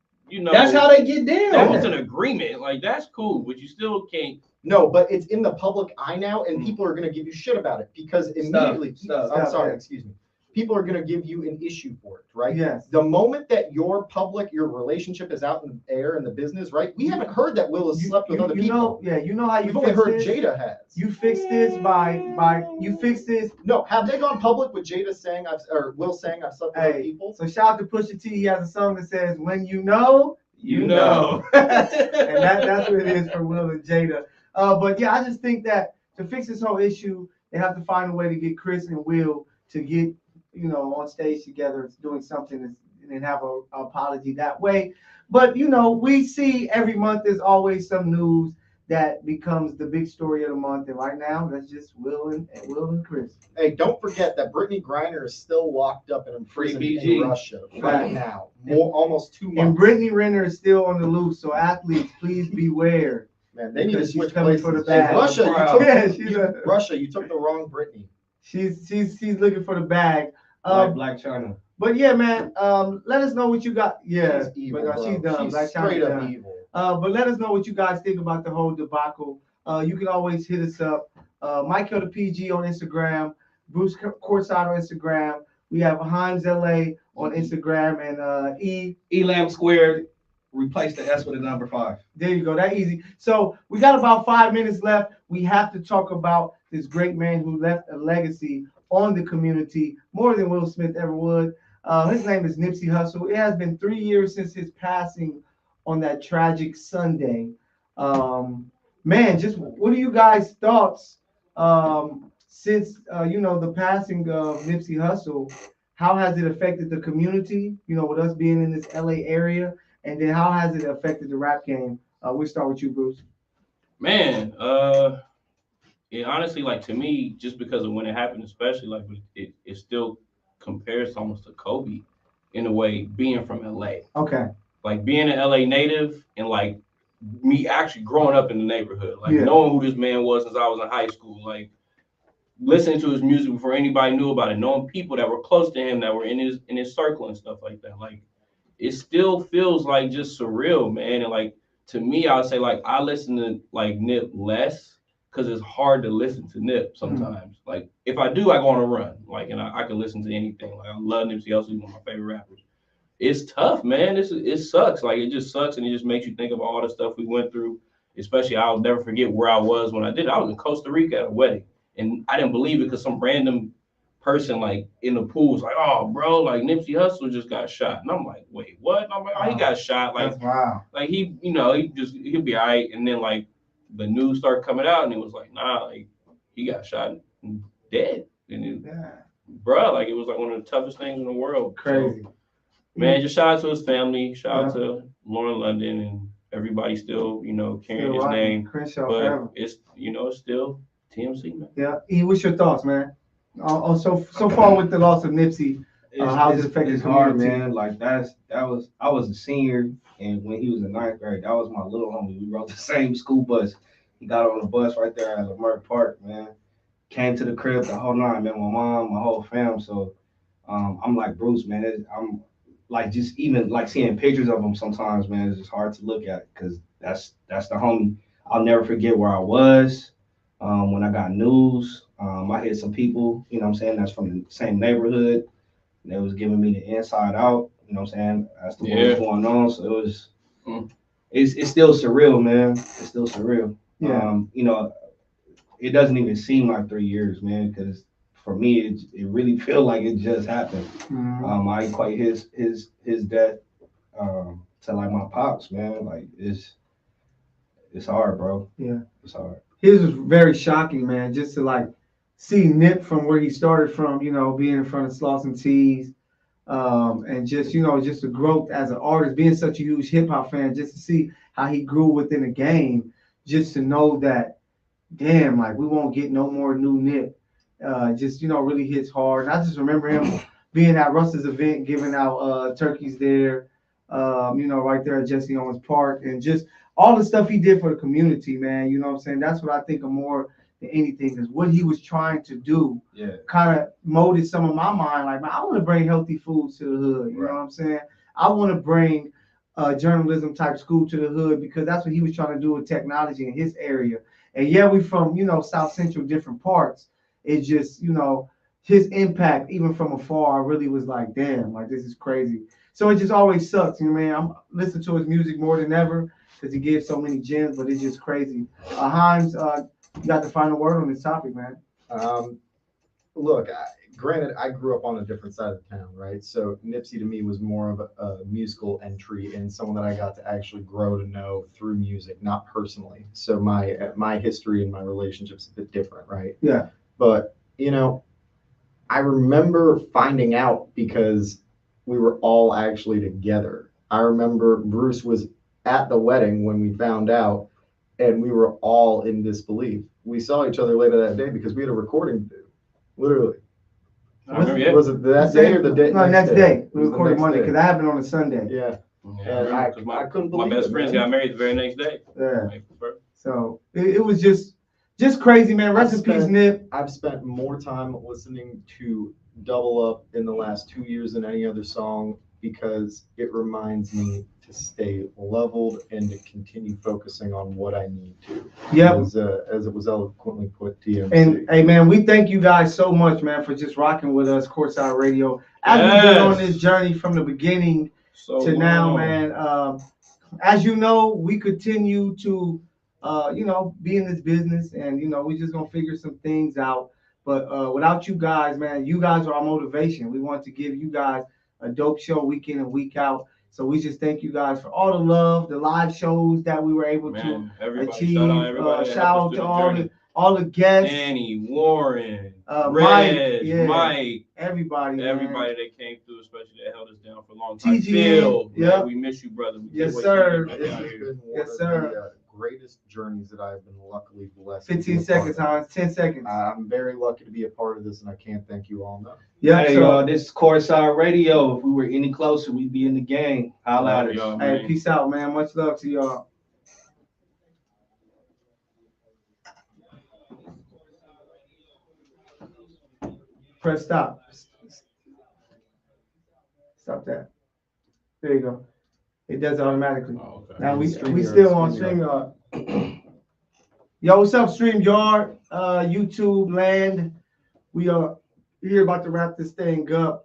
how they get down. that was an agreement. Like that's cool, but you still can't. No, but it's in the public eye now, and people are going to give you shit about it because immediately. Stop. I'm sorry, Yeah. excuse me. people are going to give you an issue for it, right? Yes. The moment that your relationship is out in the air in the business, right? We haven't heard that Will has slept with other people. You know how you We've only fix heard this? Jada has. You fix this you fix this. No, have they gone public with Jada saying or Will saying I've slept with other people? So shout out to Pusha T. He has a song that says, "When you know, You know. and that's what it is for Will and Jada. But yeah, I just think that to fix this whole issue, they have to find a way to get Chris and Will to get, on stage together, doing something and have a apology that way. But we see every month there's always some news that becomes the big story of the month. And right now, that's just Will and Chris. Hey, don't forget that Brittany Griner is still locked up in a prison in Russia right now. Almost 2 months. And Brittany Renner is still on the loose. So athletes, please beware. Man, they need to switch coming places. for the bag. Russia, you took the wrong Brittany. She's looking for the bag. Like Black China. But yeah, man, let us know what you got. Yeah, She's evil, but she's done. She's Black straight China up done. evil. But let us know what you guys think about the whole debacle. You can always hit us up. Michael the PG on Instagram, Bruce Courtside on Instagram. We have Hines LA on Instagram and Elam squared. Replace the S with a number 5. There you go. That easy. So we got about 5 minutes left. We have to talk about this great man who left a legacy on the community more than Will Smith ever would. His name is Nipsey Hussle. It has been 3 years since his passing on that tragic Sunday. Man, just what are you guys' thoughts since the passing of Nipsey Hussle? How has it affected the community? With us being in this LA area, and then how has it affected the rap game? We'll start with you, Bruce. Man, it honestly, like, to me, just because of when it happened, especially, like, it still compares almost to Kobe in a way, being from LA. Okay. Like, being an LA native and, like, me actually growing up in the neighborhood, like, knowing who this man was since I was in high school, like, listening to his music before anybody knew about it, knowing people that were close to him that were in his circle and stuff like that. Like, it still feels like just surreal, man. And, like, to me, I would say, like, I listen to, like, Nip less because it's hard to listen to Nip sometimes. Like, if I do, I go on a run. Like, and I can listen to anything. Like, I love Nipsey Hussle. He's one of my favorite rappers. It's tough, man. It sucks. Like, it just sucks, and it just makes you think of all the stuff we went through. Especially, I'll never forget where I was when I did it. I was in Costa Rica at a wedding, and I didn't believe it because some random person, like, in the pool was like, "Oh, bro, like, Nipsey Hussle just got shot." And I'm like, "Wait, what?" And I'm like, "Oh, he got shot." Like, wow. Like, he'll be all right. And then, like, the news started coming out, and it was like, nah, like, he got shot and dead. And bro, like, it was like one of the toughest things in the world. Crazy. So, man, just shout out to his family. Shout out to Lauren London and everybody still, carrying his name. Crenshaw but forever. it's still TMC, man. Yeah. What's your thoughts, man? So far with the loss of Nipsey, how's it affected it's the hard, community? man. Like, I was a senior, and when he was in 9th grade, that was my little homie. We rode the same school bus. He got on the bus right there at Lamert Park, man. Came to the crib the whole night, man. My mom, my whole fam. So I'm like, Bruce, man. I'm like, just even like seeing pictures of him sometimes, man. It's just hard to look at because that's the homie. I'll never forget where I was when I got news. I hit some people, that's from the same neighborhood. And they was giving me the inside out, as to what was going on. So it was, it's still surreal, man. It's still surreal. Yeah. It doesn't even seem like 3 years, man, because for me, it really feel like it just happened. I equate his death to, like, my pops, man. Like, it's hard, bro. Yeah. It's hard. His was very shocking, man, just to, like, see Nip from where he started from, being in front of Slauson T's, and just, just the growth as an artist, being such a huge hip hop fan, just to see how he grew within the game, just to know that, damn, like, we won't get no more new Nip, just, really hits hard. And I just remember him being at Russ's event, giving out turkeys there, right there at Jesse Owens Park, and just all the stuff he did for the community, man. You know what I'm saying? That's what I think of more than anything, is what he was trying to do. Yeah. Kind of molded some of my mind. Like, man, I want to bring healthy foods to the hood. You know what I'm saying? I want to bring journalism type school to the hood, because that's what he was trying to do with technology in his area. And yeah, we from, South Central, different parts. It's just, his impact, even from afar, I really was like, damn, like this is crazy. So it just always sucks, you know, man. I'm listening to his music more than ever because he gives so many gems, but it's just crazy. Himes, you got the final word on this topic, man. Look, granted, I grew up on a different side of town, right? So Nipsey to me was more of a musical entry and someone that I got to actually grow to know through music, not personally. So my history and my relationship's a bit different, right? Yeah. But you know, I remember finding out because we were all actually together. I remember Bruce was at the wedding when we found out, and we were all in disbelief. We saw each other later that day because we had a recording to do, literally. I remember, yeah. Was it that day or the day? No, next day. We It was the recorded next Monday day. because that happened on a Sunday. Yeah. Yeah, And I 'cause couldn't my believe best it, friends man. got married the very next day. Yeah. April 1st. So it was just crazy, man. Rest in peace, Nip. I've spent more time listening to Double Up in the last 2 years than any other song because it reminds me to stay leveled and to continue focusing on what I need to. Yep. As it was eloquently put, TMC. And hey, man, we thank you guys so much, man, for just rocking with us, Courtside Radio. As we've been on this journey from the beginning to now, man. As you know, we continue to, be in this business, and we're just gonna figure some things out. But without you guys, man, you guys are our motivation. We want to give you guys a dope show week in and week out. So we just thank you guys for all the love, the live shows that we were able to achieve. Shout out to all the guests. Danny, Warren, Mike, Mike, everybody that came through, especially that held us down for a long time. TGN, Phil, man, we miss you, brother. Yes, sir. This has been one Yes, of sir. the greatest journeys that I've been luckily blessed. 15 seconds, Hans. 10 seconds. I'm very lucky to be a part of this, and I can't thank you all enough. Yeah, Hey, so this is Courtside Radio. If we were any closer, we'd be in the game. Holla at us. Y'all, hey, man. peace out, man. Much love to y'all. Press stop. Stop that. There you go. It does it automatically. Oh, okay. Now we StreamYard, still on StreamYard. StreamYard. Yo, what's up, StreamYard? YouTube land. We're about to wrap this thing up.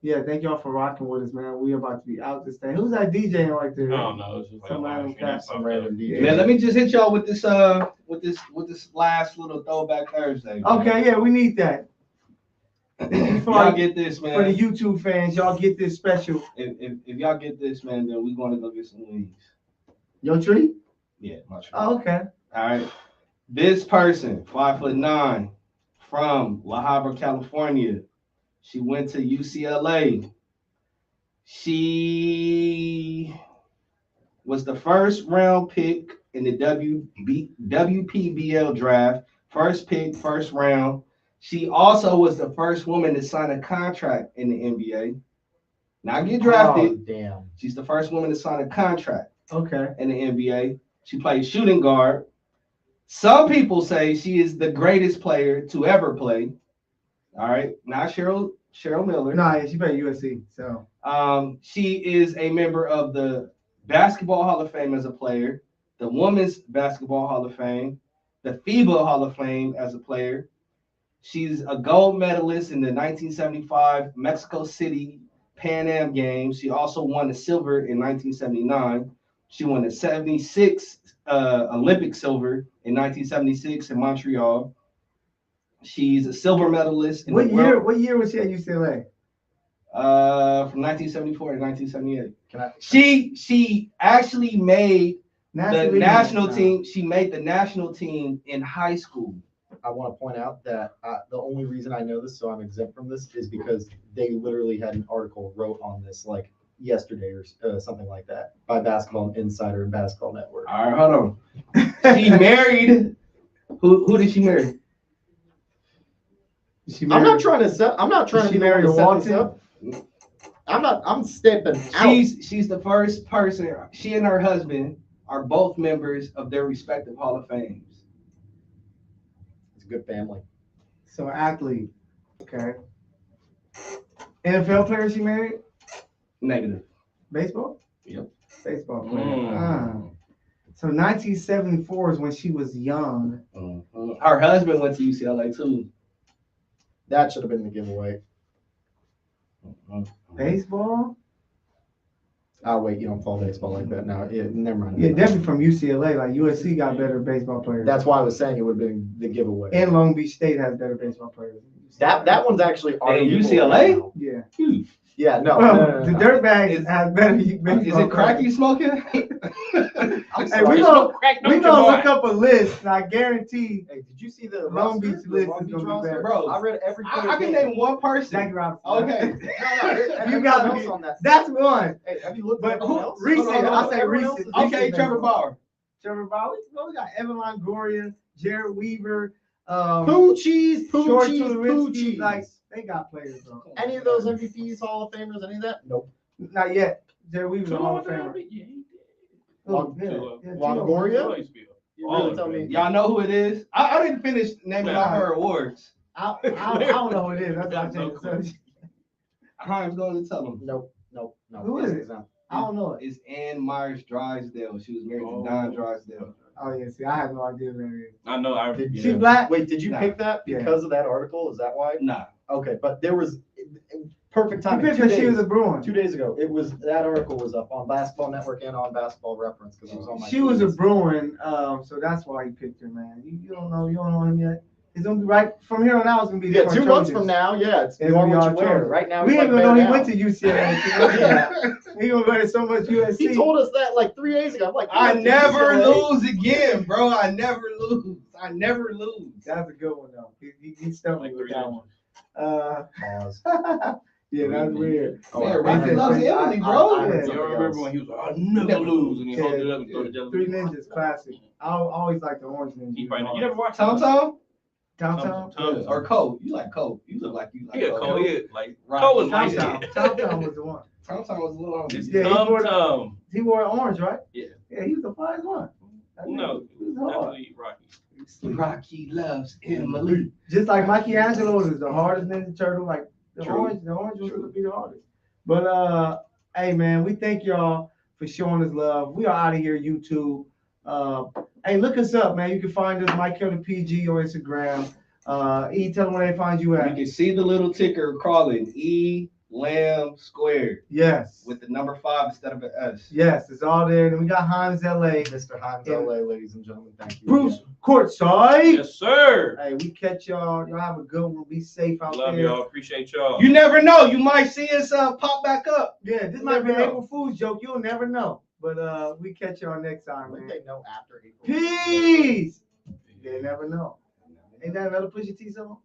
Yeah, thank y'all for rocking with us, man. We are about to be out this thing. Who's that DJing right there? I don't know. It's just like Some random cat. Some random DJ. Man, let me just hit y'all with this last little throwback Thursday. Man. Okay, yeah, we need that. Y'all get this, man. For the YouTube fans, y'all get this special. If y'all get this, man, then we're gonna go get some wings. Your treat? Yeah, my treat. Oh, okay. All right. This person, 5'9", from La Habra, California. She went to UCLA. She was the first round pick in the WPBL draft. First pick, first round. She also was the first woman to sign a contract in the NBA. Not get drafted. Oh, damn. She's the first woman to sign a contract Okay. in the NBA. She plays shooting guard. Some people say she is the greatest player to ever play. All right, not Cheryl Miller. Nah, she played USC. So She is a member of the Basketball Hall of Fame as a player, the Women's Basketball Hall of Fame, the FIBA Hall of Fame as a player. She's a gold medalist in the 1975 Mexico City Pan Am Games. She also won the silver in 1979. She won the 76 Olympic silver in 1976 in Montreal. She's a silver medalist. What year was she at UCLA? From 1974 to 1978. She actually made the national team. She made the national team in high school. I want to point out that the only reason I know this, so I'm exempt from this, is because they literally had an article wrote on this like yesterday or something like that by Basketball Insider and Basketball Network. All right, hold on. She married. Who did she marry? I'm not trying to set this up. I'm stepping out. She's the first person. She and her husband are both members of their respective Hall of Fames. It's a good family. So athlete. Okay. NFL player she married? Negative. Baseball? Yep. Baseball player. So 1974 is when she was young. Her husband went to UCLA too. That should have been the giveaway. Baseball? Oh wait, you don't follow baseball like that now. Yeah, never mind. Yeah, definitely from UCLA. Like USC got better baseball players. That's why I was saying it would have been the giveaway. And Long Beach State has better baseball players. That one's actually UCLA? Yeah. Yeah, no. The Dirtbags have better baseball. Is it crack you smoking? I'm Hey, sorry. we gonna look up a list, and I guarantee Hey, did you see the Long Beach roster? list The Long is Beach gonna be roster? better. Bro, I read every. I can name one person. Jackie Robinson. Okay. No, You you got got me. else on that. That's one. Hey, have you looked But at everyone else? recent, Hold on, I say everyone else recent. is- Okay, Trevor Bauer. Trevor Bauer. We got Evan Longoria, Jared Weaver, Poochies, Short Poochies, Tulowitzki. Like Poochies. they got players, bro. Any of those MVPs, Hall of Famers, any of that? Nope. Not yet. Jared Weaver's a Hall of Famer. Oh, yeah, yeah, Longoria? You really tell me. Y'all know who it is? I didn't finish naming all her awards. I don't know who it is. That's why I changed the subject. Crime's going to tell them. Nope. Who is it? I don't know it. It's Ann Myers Drysdale. She was married to Don Drysdale. Oh yeah, see, I have no idea who that is. I know. She black? Wait, did you Nah. pick that because of that article? Is that why? Nah. Okay, but there was perfect She timing. picked 2 because she was days, a Bruin. 2 days ago, it was that article was up on Basketball Network and on Basketball Reference because it was on my. She was a feeds. Bruin, so that's why you picked her, man. You don't know him yet. It's gonna be right from here on out. It's gonna be Yeah, the 2 months Trojans. from now, yeah, it's It'll more be what all you wear. Trojans. Right now, We he's didn't like even know he Van went Al. to UCLA. Yeah. He gonna learn so much USC. He told us that like 3 days ago. I'm like, I "Yeah, never UCLA." lose again, bro. I never lose. I never lose. That's a good one though. He stumped me Like with 3 that days. one. Pause. Yeah, that's weird. Oh, Man, I- Rocky I- loves I- Emily, I- bro. I heard Yeah. You something remember else. when he was like, I never lose, and he held it up and threw the jelly. Three Ninjas classic. I always like the orange ninja. He probably, you never watched Tom Tom? Tom. Tom. Or Cole? You like Cole? You look like you like Yeah, Cole. Cole. Yeah, like Rocky. Cole was Tom light Tom. skinned. Tom was the one. Tom Tom was a little on It's Yeah, he Tom wore- Tom. He wore orange, right? Yeah. Yeah, he was the flyest one. That nigga, No, he was hard. definitely Rocky. Rocky loves Emily. Just like Mikey Angelo is the hardest Ninja Turtle. Like the True. orange was gonna be the hardest. But hey man, we thank y'all for showing us love. We are out of here, YouTube. Hey, look us up, man. You can find us Mike Kelly PG on Instagram. E, tell them where they find you You at. can see the little ticker crawling E Lamb Squared Yes. with the number 5 instead of an S. Yes, it's all there. And we got Hans LA. Mr. Hines, Yeah. LA, ladies and gentlemen, thank you. Bruce again. Courtside. Yes, sir. Hey, we catch y'all. Y'all have a good one. Be safe out Love there. y'all. Appreciate y'all. You never know. You might see us pop back up. Yeah, this might be an Never know. April Fool's joke. You'll never know. But we catch y'all next I time, think man. they know after April. Peace. You never know. Ain't that another Pusha T song?